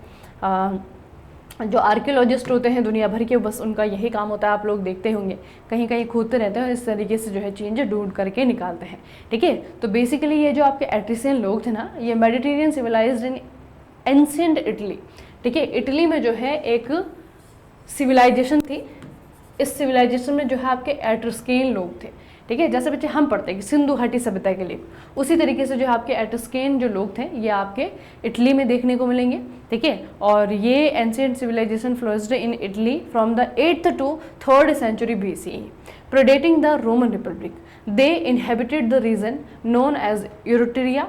जो आर्कियोलॉजिस्ट होते हैं दुनिया भर के, बस उनका यही काम होता है, आप लोग देखते होंगे कहीं कहीं खोदते रहते हैं, इस तरीके से जो है चीज़ें ढूंढ करके निकालते हैं, ठीक है। तो बेसिकली ये जो आपके एट्रिसियन लोग थे ना, ये Mediterranean civilized in ancient Italy, ठीक है। इटली में जो है एक सिविलाइजेशन थी, इस सिविलाइजेशन में जो है आपके एट्रस्केन लोग थे, ठीक है। जैसे बच्चे हम पढ़ते हैं कि सिंधु घाटी सभ्यता के लिए, उसी तरीके से जो है आपके एट्रस्केन जो लोग थे ये आपके इटली में देखने को मिलेंगे, ठीक है। और ये ancient civilization flourished in Italy from the 8th to 3rd century BCE, predating the Roman Republic. They inhabited the region known as Eretria,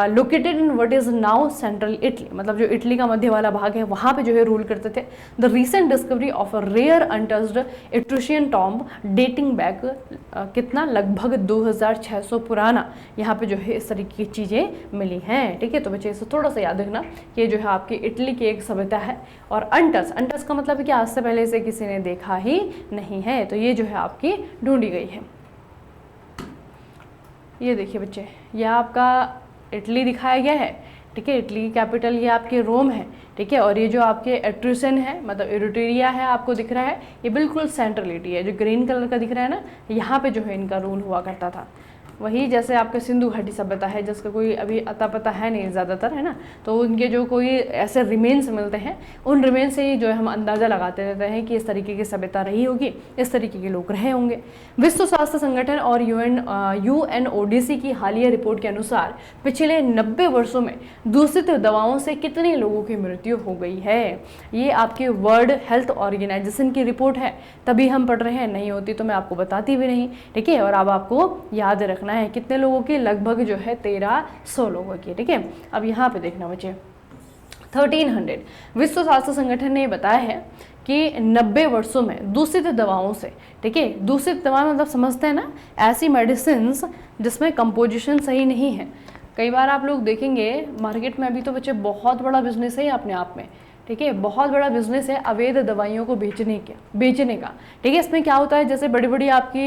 located in what is now central Italy. मतलब जो इटली का मध्य वाला भाग है वहाँ पे जो है रूल करते थे। The recent discovery of a rare untouched Etruscan tomb dating back कितना, लगभग 2600 पुराना यहाँ पे जो है इस तरीके की चीज़ें मिली हैं, ठीक है। तो बच्चे इसे थोड़ा सा याद रखना, ये जो है आपकी इटली की एक सभ्यता है। और अनटच का मतलब है कि आज से पहले इसे किसी ने देखा ही नहीं है, तो ये जो है आपकी ढूंढी गई है। ये देखिए बच्चे, ये आपका इटली दिखाया गया है, ठीक है। इटली की कैपिटल ये आपके रोम है, ठीक है। और ये जो आपके एट्रिसन है, मतलब इरिटेरिया है, आपको दिख रहा है, ये बिल्कुल सेंट्रल इटली है, जो ग्रीन कलर का दिख रहा है ना, यहाँ पे जो है इनका रूल हुआ करता था। वही जैसे आपके सिंधु घाटी सभ्यता है, जिसका कोई अभी अता पता है नहीं ज़्यादातर, है ना। तो उनके जो कोई ऐसे रिमेन्स मिलते हैं, उन रिमेन्स से ही जो है हम अंदाज़ा लगाते रहते हैं कि इस तरीके की सभ्यता रही होगी, इस तरीके के लोग रहे होंगे। विश्व स्वास्थ्य संगठन और UNODC की हालिया रिपोर्ट के अनुसार पिछले 90 वर्षों में दूषित दवाओं से कितने लोगों की मृत्यु हो गई है। ये आपके वर्ल्ड हेल्थ ऑर्गेनाइजेशन की रिपोर्ट है, तभी हम पढ़ रहे हैं, नहीं होती तो मैं आपको बताती भी नहीं, ठीक है। और अब आपको याद रखना है कितने लोगों की, लगभग जो है 1300 लोगों की, ठीक है। अब यहाँ पे देखना बच्चे, 1300 विश्व स्वास्थ्य संगठन ने बताया है कि 90 वर्षों में दूषित दवाओं से, ठीक है। दूषित दवा मतलब समझते हैं ना, ऐसी मेडिसिन जिसमें कंपोजिशन सही नहीं है। कई बार आप लोग देखेंगे मार्केट में, अभी तो बच्चे बहुत बड़ा बिजनेस है अपने आप में, ठीक है, बहुत बड़ा बिजनेस है अवैध दवाइयों को बेचने का, ठीक है। इसमें क्या होता है, जैसे बड़ी बड़ी आपकी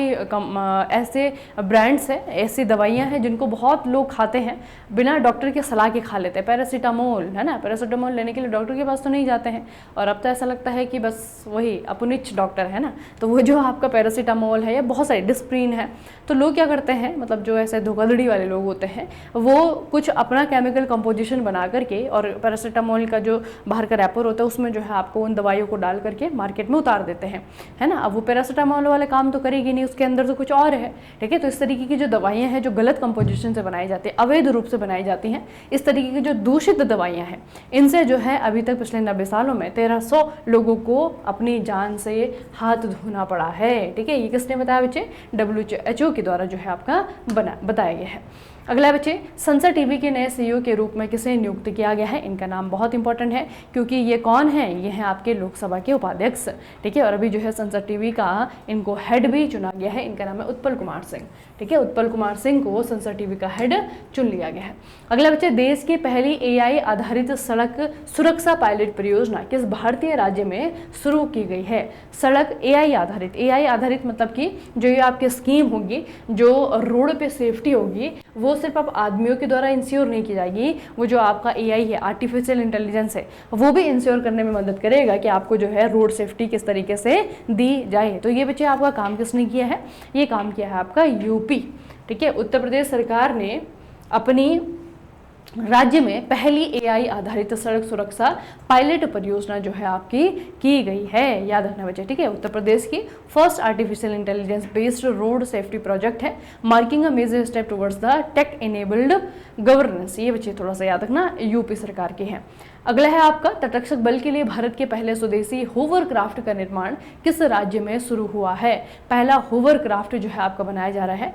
ऐसे ब्रांड्स हैं, ऐसी दवाइयां हैं जिनको बहुत लोग खाते हैं, बिना डॉक्टर के सलाह के खा लेते हैं। पैरासीटामोल है ना, पैरासीटामोल लेने के लिए डॉक्टर के पास तो नहीं जाते हैं, और अब तो ऐसा लगता है कि बस वही अपनिच डॉक्टर है ना, तो वो जो आपका पैरासीटामोल है या बहुत सारे डिस्प्रिन है, तो लोग क्या करते हैं, मतलब जो ऐसे धोखाधड़ी वाले लोग होते हैं, वो कुछ अपना केमिकल कंपोजिशन बना करके, और पैरासीटामोल का जो बाहर का रैपर होता है उसमें जो है आपको उन दवाइयों को डाल करके मार्केट में उतार देते हैं, है ना। अब वो पैरासीटामोल वाले काम तो करेगी नहीं, उसके अंदर तो कुछ और है, ठीक है। तो इस तरीके की जो दवाइयाँ हैं जो गलत कंपोजिशन से बनाई जाती है, अवैध रूप से बनाई जाती हैं, इस तरीके की जो दूषित दवाइयाँ हैं, इनसे जो है अभी तक पिछले 90 सालों में 1300 लोगों को अपनी जान से हाथ धोना पड़ा है, ठीक है। ये किसने बताया बच्चे, WHO के द्वारा जो है आपका बताया गया है। अगला बच्चे, संसद टीवी के नए सीईओ के रूप में किसे नियुक्त किया गया है? इनका नाम बहुत इंपॉर्टेंट है क्योंकि ये कौन है? ये हैं आपके लोकसभा के उपाध्यक्ष, ठीक है। और अभी जो है संसद टीवी का इनको हेड भी चुना गया है, इनका नाम है उत्पल कुमार सिंह, ठीक है। उत्पल कुमार सिंह को संसद टीवी का हेड चुन लिया गया है। अगला बच्चे, देश की पहली एआई आधारित सड़क सुरक्षा पायलट परियोजना किस भारतीय राज्य में शुरू की गई है? सड़क एआई आधारित मतलब कि जो ये आपकी स्कीम होगी, जो रोड पे सेफ्टी होगी, वो सिर्फ आप आदमियों के द्वारा इंश्योर नहीं की जाएगी, वो जो आपका एआई है, आर्टिफिशियल इंटेलिजेंस है, वो भी इंश्योर करने में मदद करेगा कि आपको जो है रोड सेफ्टी किस तरीके से दी जाए। तो ये बच्चे आपका काम किसने किया है? ये काम किया है आपका यूपी, ठीक है। उत्तर प्रदेश सरकार ने अपनी राज्य में पहली एआई आधारित सड़क सुरक्षा पायलट परियोजना जो है आपकी की गई है, याद रखना बच्चे, ठीक है। उत्तर प्रदेश की first artificial intelligence based road safety project है, marking a major step towards the tech enabled governance. ये बच्चे थोड़ा सा याद रखना, यूपी सरकार के हैं। अगला है आपका, तटरक्षक बल के लिए भारत के पहले स्वदेशी होवरक्राफ्ट का निर्माण किस राज्य में शुरू हुआ है? पहला होवरक्राफ्ट जो है आपका बनाया जा रहा है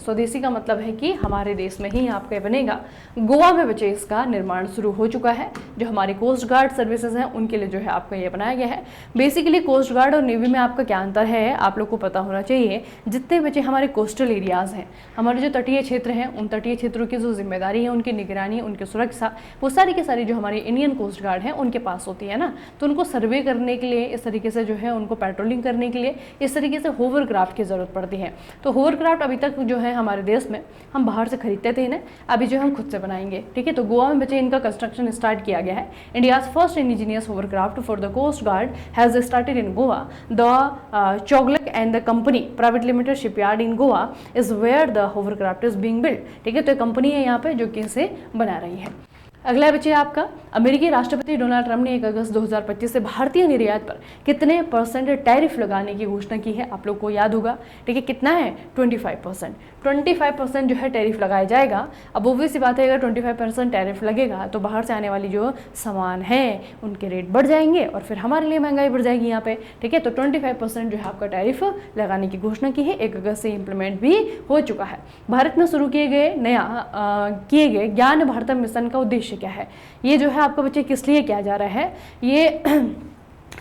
स्वदेशी का मतलब है कि हमारे देश में ही आपका बनेगा। गोवा में बच्चे इसका निर्माण शुरू हो चुका है। जो हमारी कोस्ट गार्ड सर्विसेज हैं उनके लिए जो है आपका ये बनाया गया है। बेसिकली कोस्ट गार्ड और नेवी में आपका क्या अंतर है आप लोग को पता होना चाहिए। जितने बच्चे हमारे कोस्टल एरियाज हैं, हमारे जो तटीय क्षेत्र हैं, उन तटीय क्षेत्रों की जो जिम्मेदारी है, उनकी निगरानी, उनकी सुरक्षा, वो सारी की सारी जो हमारी इंडियन कोस्ट गार्ड है उनके पास होती है ना। तो उनको सर्वे करने के लिए, इस तरीके से जो है उनको पेट्रोलिंग करने के लिए इस तरीके से होवरक्राफ्ट की ज़रूरत पड़ती है। तो होवरक्राफ्ट अभी तक जो है हमारे देश में हम बाहर से खरीदते थे इन्हें, अभी जो हम खुद से बनाएंगे, ठीक है। तो गोवा में बच्चे इनका कंस्ट्रक्शन स्टार्ट किया गया है। India's first indigenous hovercraft for the coast guard has started in Goa. The Chowgule and the company private limited shipyard in Goa is where the hovercraft is being built, ठीक है। तो कंपनी है यहाँ पे जो कि इसे बना रही है। अगला बच्चे आपका, अमेरिकी राष्ट्रपति डोनाल्ड ट्रंप ने 1 अगस्त 2025 से भारतीय निर्यात पर कितने % टैरिफ लगाने की घोषणा की है? आप लोग को याद होगा, ठीक है। कितना है? 25% जो है टैरिफ लगाया जाएगा। अब ऑब्वियस सी बात है, अगर 25% टैरिफ लगेगा तो बाहर से आने वाली जो सामान है उनके रेट बढ़ जाएंगे और फिर हमारे लिए महंगाई बढ़ जाएगी यहाँ पे, ठीक है। तो 25% जो है आपका टैरिफ लगाने की घोषणा की है। 1 अगस्त से इम्प्लीमेंट भी हो चुका है। भारत में शुरू किए गए ज्ञान भारत मिशन का उद्देश्य क्या है? ये जो है आपका बच्चे किस लिए किया जा रहा है? ये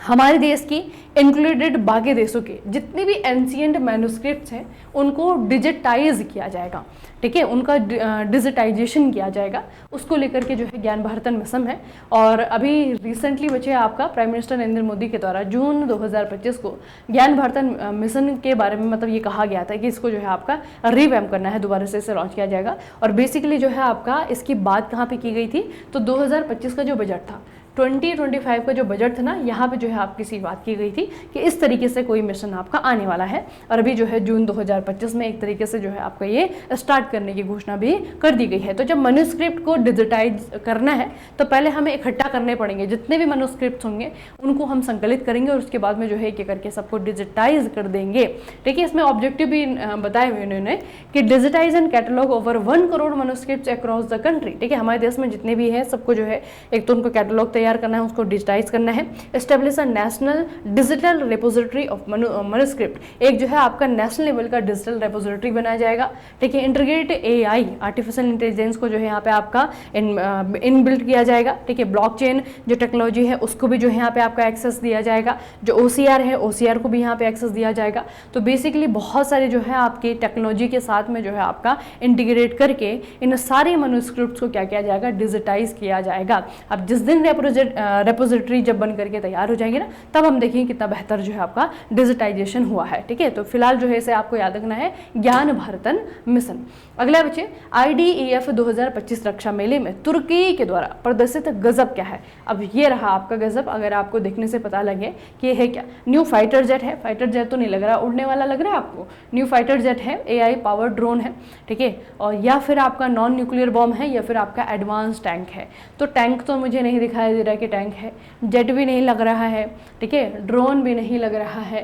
हमारे देश की इंक्लूडेड बाकी देशों के जितने भी एंशिएंट मैन्युस्क्रिप्ट्स हैं उनको डिजिटाइज किया जाएगा, ठीक है। उनका डिजिटाइजेशन किया जाएगा, उसको लेकर के जो है ज्ञान भारत मिशन है। और अभी रिसेंटली बच्चे आपका प्राइम मिनिस्टर नरेंद्र मोदी के द्वारा जून 2025 को ज्ञान भारत मिशन के बारे में मतलब ये कहा गया था कि इसको जो है आपका रिवैम्प करना है, दोबारा से इसे लॉन्च किया जाएगा। और बेसिकली जो है आपका इसकी बात कहाँ पे की गई थी? तो 2025 का जो बजट था, 2025 का जो बजट था ना, यहाँ पे जो है आपकी सी बात की गई थी कि इस तरीके से कोई मिशन आपका आने वाला है। और अभी जो है जून 2025 में एक तरीके से जो है आपका ये स्टार्ट करने की घोषणा भी कर दी गई है। तो जब मैन्युस्क्रिप्ट को डिजिटाइज करना है तो पहले हमें इकट्ठा करने पड़ेंगे, जितने भी मैन्युस्क्रिप्ट होंगे उनको हम संकलित करेंगे और उसके बाद में जो है एक करके सबको डिजिटाइज कर देंगे, ठीक है। इसमें ऑब्जेक्टिव भी बताए हुए उन्होंने कि digitise and catalogue over 1 crore manuscripts across the country, ठीक है। हमारे देश में जितने भी है सबको जो है एक तो उनको कैटलॉग तैयार करना है, उसको डिजिटाइज करना है। Establish a national digital repository of manuscript, एक जो है आपका नेशनल लेवल का डिजिटल रिपोजिटरी बनाया जाएगा, ठीक है। इंटीग्रेट एआई आर्टिफिशियल इंटेलिजेंस को जो है यहाँ पे आपका इनबिल्ट किया जाएगा, ठीक है। ब्लॉकचेन जो टेक्नोलॉजी है उसको भी जो है यहाँ पे आपका एक्सेस दिया जाएगा। जो ओसीआर है, ओसीआर को भी यहाँ पे एक्सेस दिया जाएगा। तो बेसिकली बहुत सारे जो है आपके टेक्नोलॉजी के साथ में जो है आपका इंटीग्रेट करके इन सारे मैन्युस्क्रिप्ट्स को क्या किया जाएगा? डिजिटाइज किया जाएगा। अब जिस दिन रेपोजिटरी जब बन करके तैयार हो जाएंगे ना, तब हम देखेंगे कितना बेहतर जो है आपका डिजिटाइजेशन हुआ है, ठीक है। तो फिलहाल जो है इसे आपको याद रखना है, ज्ञान भारतन मिशन। अगला बच्चे, IDEF 2025 रक्षा मेले में तुर्की के द्वारा प्रदर्शित गजब क्या है? अब ये रहा आपका गजब। अगर आपको देखने से पता लगे कि ये है क्या, न्यू फाइटर जेट है। फाइटर जेट तो नहीं लग रहा, उड़ने वाला लग रहा है आपको। न्यू फाइटर जेट है, AI पावर ड्रोन है, ठीक है। और या फिर आपका नॉन न्यूक्लियर बॉम्ब है, या फिर आपका एडवांस टैंक है। तो टैंक तो मुझे नहीं दिखाई दे रहा कि टैंक है, जेट भी नहीं लग रहा है, ठीक है, ड्रोन भी नहीं लग रहा है।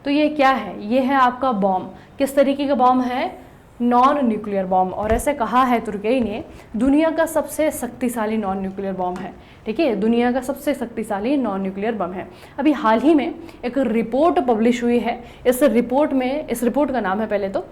तो ये क्या है? ये है आपका बॉम्ब। किस तरीके का बॉम्ब है? नॉन न्यूक्लियर बॉम्ब, और ऐसे कहा है तुर्की ने दुनिया का सबसे शक्तिशाली नॉन न्यूक्लियर बॉम्ब है। ठीक है, दुनिया का सबसे शक्तिशाली नॉन न्यूक्लियर बम है। अभी हाल ही में एक रिपोर्ट पब्लिश हुई है। इस रिपोर्ट का नाम है पहले तो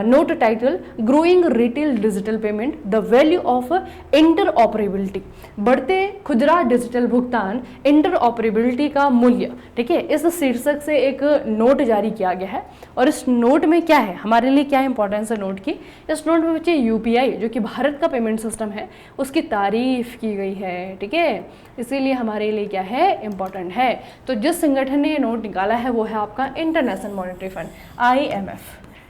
note title growing retail digital payment the value of inter operability, बढ़ते खुदरा डिजिटल भुगतान इंटर ऑपरेबिलिटी का मूल्य। ठीक है, इस शीर्षक से एक नोट जारी किया गया है, और इस नोट में क्या है, हमारे लिए क्या इंपॉर्टेंस है नोट की। इस नोट में बच्चे यूपीआई जो कि भारत का पेमेंट सिस्टम है उसकी तारीफ की गई है। ठीक है, इसीलिए हमारे लिए क्या है, इंपॉर्टेंट है। तो जिस संगठन ने ये नोट निकाला है वो है आपका इंटरनेशनल मॉनेटरी फंड IMF।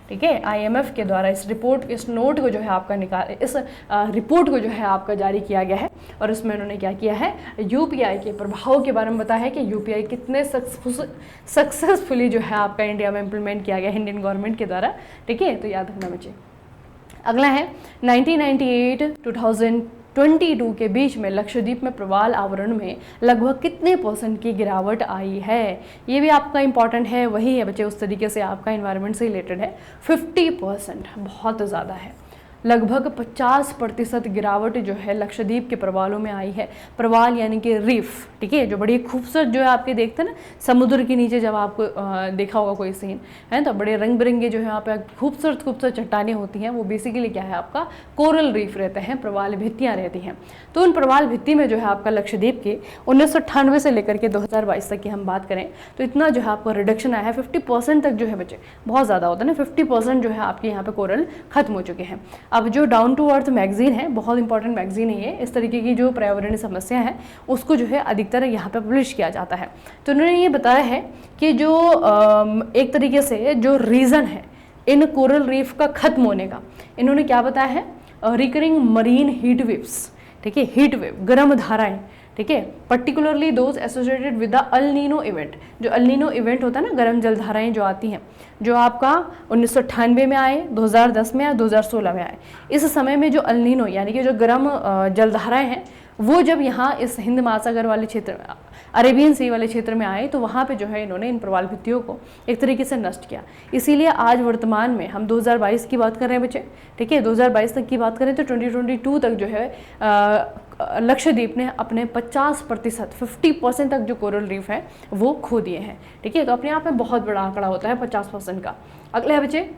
ठीक है, IMF के द्वारा इस नोट को जो है आपका इस रिपोर्ट को जो है आपका जारी किया गया है, और इसमें उन्होंने क्या किया है, यूपीआई के प्रभाव के बारे में बताया है कि यूपीआई कितने सक्सेसफुली जो है आपका इंडिया में इम्प्लीमेंट किया गया है इंडियन गवर्नमेंट के द्वारा। ठीक है, तो याद रखना बच्चे। अगला है 1998-2022 के बीच में लक्षद्वीप में प्रवाल आवरण में लगभग कितने % की गिरावट आई है, ये भी आपका इंपॉर्टेंट है। वही है बच्चे, उस तरीके से आपका इन्वायरमेंट से रिलेटेड है। 50%, बहुत ज़्यादा है। लगभग 50% गिरावट जो है लक्षद्वीप के प्रवालों में आई है। प्रवाल यानी कि रीफ, ठीक है, जो बड़ी खूबसूरत जो है आपके देखते हैं ना समुद्र के नीचे, जब आपको देखा होगा कोई सीन है तो बड़े रंग बिरंगे जो है यहाँ पे खूबसूरत चट्टानें होती हैं, वो बेसिकली क्या है आपका कोरल रीफ रहते हैं, प्रवाल भित्तियाँ रहती हैं। तो उन प्रवाल भित्ति में जो है आपका लक्षद्वीप के 1998 से लेकर के 2022 तक की हम बात करें तो इतना जो है आपका रिडक्शन आया है। 50% तक जो है बच्चे, बहुत ज़्यादा होता है ना, 50% जो है आपके यहाँ पे कोरल खत्म हो चुके हैं। अब जो डाउन टू अर्थ मैगजीन है, बहुत इंपॉर्टेंट मैगजीन है ये, इस तरीके की जो पर्यावरणीय समस्या है उसको जो है अधिकतर यहाँ पे पब्लिश किया जाता है। तो उन्होंने ये बताया है कि जो एक तरीके से जो रीज़न है इन कोरल रीफ का खत्म होने का, इन्होंने क्या बताया है, रिकरिंग मरीन हीट वेव्स। ठीक है, हीट वेव, गर्म धाराएं। ठीक है, particularly those associated with the El Nino event. जो अल नीनो इवेंट होता है ना, गर्म जलधाराएं जो आती हैं, जो आपका 1998 में आए, 2010 में आए, 2016 में आए। इस समय में जो अल नीनो यानी कि जो गर्म जलधाराएं हैं वो जब यहाँ इस हिंद महासागर वाले क्षेत्र, अरेबियन सी वाले क्षेत्र में आए तो वहाँ पे जो है इन्होंने इन प्रवाल भित्तियों को एक तरीके से नष्ट किया। इसीलिए आज वर्तमान में हम 2022 की बात कर रहे हैं बच्चे। ठीक है, 2022 तक की बात करें तो 2022 तक जो है लक्षद्वीप ने अपने 50%, 50% तक जो कोरल रीफ है वो खो दिए हैं। ठीक है, तो अपने आप में बहुत बड़ा आंकड़ा होता है 50% का। अगले है बच्चे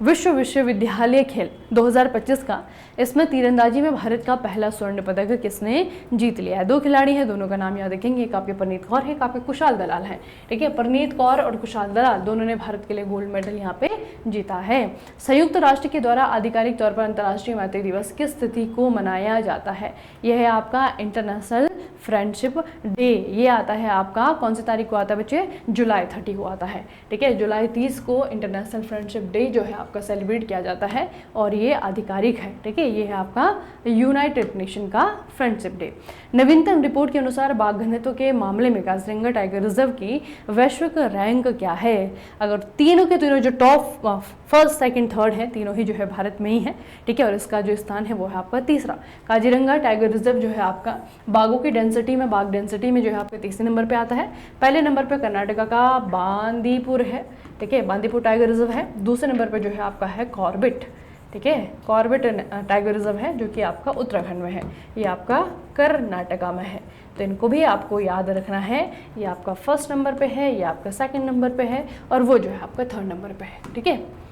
विश्वविद्यालय खेल 2025 का। इसमें तीरंदाजी में भारत का पहला स्वर्ण पदक किसने जीत लिया है। 2 खिलाड़ी हैं, दोनों का नाम याद रखेंगे, एक आपके परनीत कौर है, एक आपके कुशाल दलाल है। ठीक है, परनीत कौर और कुशाल दलाल दोनों ने भारत के लिए गोल्ड मेडल यहाँ पे जीता है। संयुक्त राष्ट्र के द्वारा आधिकारिक तौर पर अंतर्राष्ट्रीय मैत्री दिवस किस तिथि को मनाया जाता है। यह है आपका इंटरनेशनल फ्रेंडशिप डे। ये आता है आपका कौन सी तारीख को आता है बच्चे, जुलाई 30 को आता है। ठीक है, जुलाई 30 को इंटरनेशनल फ्रेंडशिप डे जो है आपका सेलिब्रेट किया जाता है और ये आधिकारिक है। ठीक है, ये है आपका यूनाइटेड नेशन का फ्रेंडशिप डे। नवीनतम रिपोर्ट के अनुसार बाघ घनत्व के मामले में काजीरंगा टाइगर रिजर्व की वैश्विक रैंक क्या है। अगर तीनों के तीनों जो टॉप फर्स्ट, सेकंड, थर्ड है, तीनों ही जो है भारत में ही है। ठीक है, और इसका जो स्थान है वो है आपका तीसरा। काजीरंगा टाइगर रिजर्व जो है आपका बाघों की डेंसिटी में, बाघ डेंसिटी में जो है आपके तीसरे नंबर पे आता है। पहले नंबर पे कर्नाटका का बांदीपुर है। ठीक है, बांदीपुर टाइगर रिजर्व है। दूसरे नंबर पे जो है आपका है कॉर्बेट। ठीक है, कॉर्बेट टाइगर रिजर्व है जो कि आपका उत्तराखंड में है, ये आपका कर्नाटका में है। तो इनको भी आपको याद रखना है, ये आपका फर्स्ट नंबर पे है, ये आपका सेकंड नंबर पे है और वो जो है आपका थर्ड नंबर पे है। ठीक है,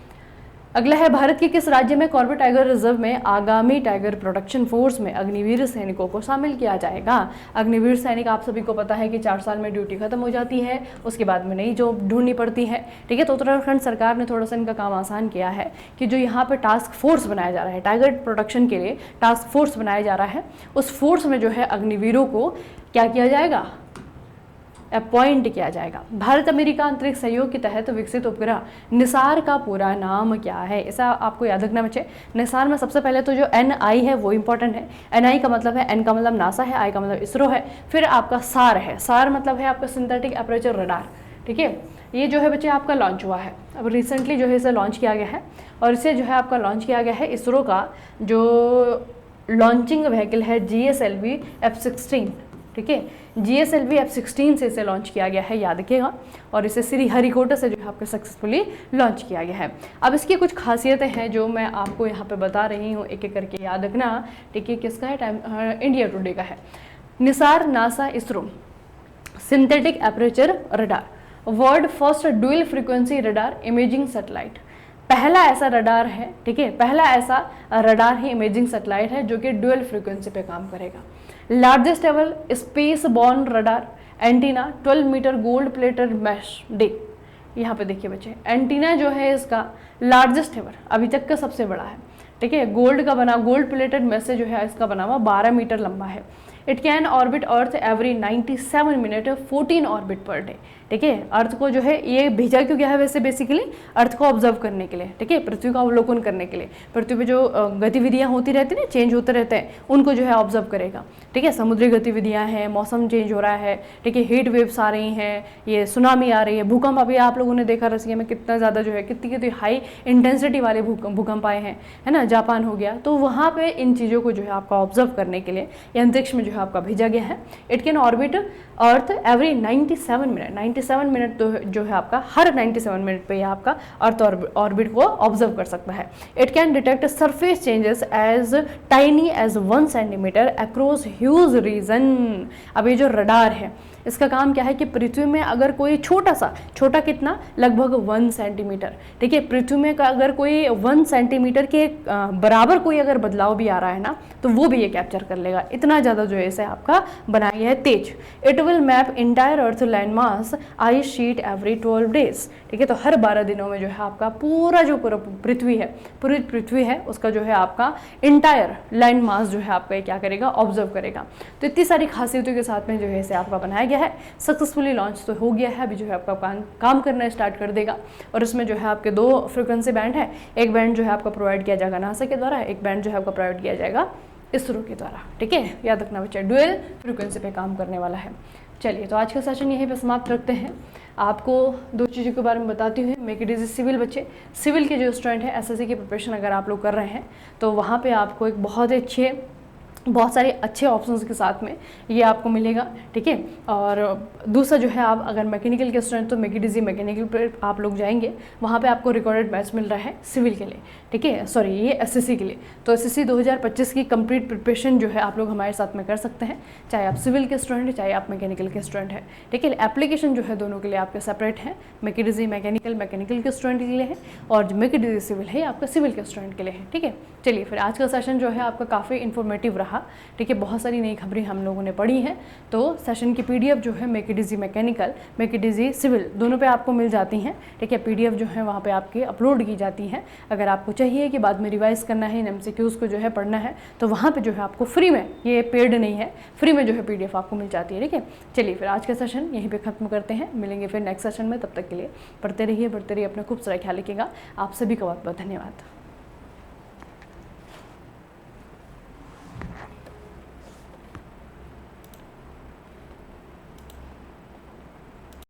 अगला है भारत के किस राज्य में कॉर्बेट टाइगर रिजर्व में आगामी टाइगर प्रोटेक्शन फोर्स में अग्निवीर सैनिकों को शामिल किया जाएगा। अग्निवीर सैनिक आप सभी को पता है कि 4 साल में ड्यूटी खत्म हो जाती है, उसके बाद में नई जॉब ढूंढनी पड़ती है। ठीक है, तो उत्तराखंड सरकार ने थोड़ा सा इनका काम आसान किया है कि जो यहाँ पर टास्क फोर्स बनाया जा रहा है, टाइगर प्रोटेक्शन के लिए टास्क फोर्स बनाया जा रहा है, उस फोर्स में जो है अग्निवीरों को क्या किया जाएगा, अपॉइंट किया जाएगा। भारत अमेरिका अंतरिक्ष सहयोग के तहत विकसित उपग्रह निसार का पूरा नाम क्या है। ऐसा आपको याद रखना बच्चे। निसार में सबसे पहले तो जो NI है वो इंपॉर्टेंट है। NI का मतलब है, N का मतलब नासा है, I का मतलब इसरो है, फिर आपका सार है। सार मतलब है आपका सिंथेटिक एपरेचर रडार। ठीक है, ये जो है बच्चे आपका लॉन्च हुआ है, अब रिसेंटली जो है इसे लॉन्च किया गया है और इसे जो है आपका लॉन्च किया गया है इसरो का जो लॉन्चिंग व्हीकल है GSLV F-16। ठीक है। GSLV F-16 से इसे लॉन्च किया गया है, याद रखिएगा, और इसे श्रीहरिकोटा से जो है आपको सक्सेसफुली लॉन्च किया गया है। अब इसकी कुछ खासियतें हैं जो मैं आपको यहाँ पे बता रही हूँ, एक एक करके याद रखना, ठीक है। किसका है? टाइम इंडिया टुडे का है। Nisar, NASA, ISRO, synthetic aperture radar, world first dual frequency radar imaging satellite. पहला ऐसा रडार है, ठीक है, पहला ऐसा रडार ही इमेजिंग सैटेलाइट है जो कि ड्यूल फ्रीक्वेंसी पे काम करेगा। Largest ever spaceborne radar antenna 12 metre gold plated mesh day. यहाँ पे देखिए बच्चे, एंटीना जो है इसका लार्जेस्ट एवर, अभी तक का सबसे बड़ा है, ठीक है। गोल्ड का बना, गोल्ड प्लेटेड मैश से जो है इसका बना हुआ 12 मीटर लंबा है। It can orbit earth every 97 minute 14 orbit per day, ठीक है। अर्थ को जो है ये भेजा क्यों गया है? वैसे बेसिकली अर्थ को ऑब्जर्व करने के लिए, ठीक है, पृथ्वी का अवलोकन करने के लिए। पृथ्वी पे जो गतिविधियां होती रहती हैं, चेंज होते रहते हैं, उनको जो है ऑब्जर्व करेगा, ठीक है। समुद्री गतिविधियां हैं, मौसम चेंज हो रहा है, ठीक है, हीट वेव्स आ रही हैं, ये सुनामी आ रही है, भूकंप अभी आप लोगों ने देखा रसिया में कितना ज़्यादा जो है कितनी हाई इंटेंसिटी वाले भूकंप आए हैं, है ना, जापान हो गया। तो वहाँ पे इन चीज़ों को जो है आपका ऑब्जर्व करने के लिए ये अंतरिक्ष में जो है आपका भेजा गया है। It can orbit earth every 97 minute, 97 minute तो जो है आपका, हर 97 मिनट पे ये आपका अर्थ ऑर्बिट को ऑब्जर्व कर सकता है। It can detect surface changes as tiny as 1 centimetre across huge region. अब ये जो रडार है इसका काम क्या है कि पृथ्वी में अगर कोई छोटा कितना, लगभग 1 सेंटीमीटर, ठीक है, पृथ्वी में का अगर कोई 1 सेंटीमीटर के बराबर कोई अगर बदलाव भी आ रहा है ना, तो वो भी ये कैप्चर कर लेगा। इतना ज़्यादा जो है इसे आपका बनाया गया है तेज। It will map entire earth land mass ice sheet every 12 days, ठीक है। तो हर 12 दिनों में जो है आपका पूरा पूरी पृथ्वी है उसका जो है आपका इंटायर लैंड मास जो है आपका क्या करेगा? ऑब्जर्व करेगा। तो इतनी सारी खासियतों के साथ में जो है इसे आपका बनाया गया है। सक्सेसफुली लॉन्च तो हो गया है, अभी जो है आपका काम करना स्टार्ट कर देगा। और इसमें जो है आपके 2 फ्रीक्वेंसी बैंड है, एक बैंड जो है आपका प्रोवाइड किया जाएगा नासा के द्वारा, एक बैंड जो है आपका प्रोवाइड किया जाएगा इसरो के द्वारा, ठीक है। याद रखना बच्चा, ड्यूल फ्रीक्वेंसी पे काम करने वाला है। चलिए, तो आज का सेशन यहीं पे समाप्त रखते हैं। आपको 2 चीज़ों के बारे में बताती हूँ। मेक इट इजी सिविल बच्चे, सिविल के जो स्टूडेंट है, एसएससी की प्रिपरेशन अगर आप लोग कर रहे हैं तो वहाँ पे आपको एक बहुत सारे अच्छे ऑप्शंस के साथ में ये आपको मिलेगा, ठीक है। और दूसरा जो है, आप अगर मैकेनिकल के स्टूडेंट तो मेक इट इजी मैकेनिकल पर आप लोग जाएंगे, वहाँ पे आपको रिकॉर्डेड बैच मिल रहा है सिविल के लिए, ठीक है, सॉरी ये एसएससी के लिए। तो एसएससी 2025 की कंप्लीट प्रिपरेशन जो है आप लोग हमारे साथ में कर सकते हैं, चाहे आप सिविल के स्टूडेंट हैं, चाहे आप मैकेनिकल के स्टूडेंट हैं, ठीक है। एप्लीकेशन जो है दोनों के लिए आपके सेपरेट है। मेक इट इजी मैकेनिकल के स्टूडेंट के लिए है, और जो मेक इट इजी सिविल है आपका सिविल के स्टूडेंट के लिए है, ठीक है। चलिए, फिर आज का सेशन जो है आपका काफ़ी इन्फॉर्मेटिव रहा, ठीक है। बहुत सारी नई खबरें हम लोगों ने पढ़ी हैं। तो सेशन की पीडीएफ जो है make it easy mechanical, make it easy civil दोनों पे आपको मिल जाती हैं, ठीक है। पीडीएफ जो है वहाँ पे आपके अपलोड की जाती है। अगर आपको चाहिए कि बाद में रिवाइज करना है, एमसीक्यूज को जो है पढ़ना है, तो वहाँ पे जो है आपको फ्री में, ये पेड नहीं है, फ्री में जो है पीडीएफ आपको मिल जाती है, ठीक है। चलिए, फिर आज का सेशन यहीं पर खत्म करते हैं, मिलेंगे फिर नेक्स्ट सेशन में। तब तक के लिए पढ़ते रहिए, बढ़ते रहिए, अपना खूब सारा ख्याल रखिएगा। आप सभी का बहुत बहुत धन्यवाद।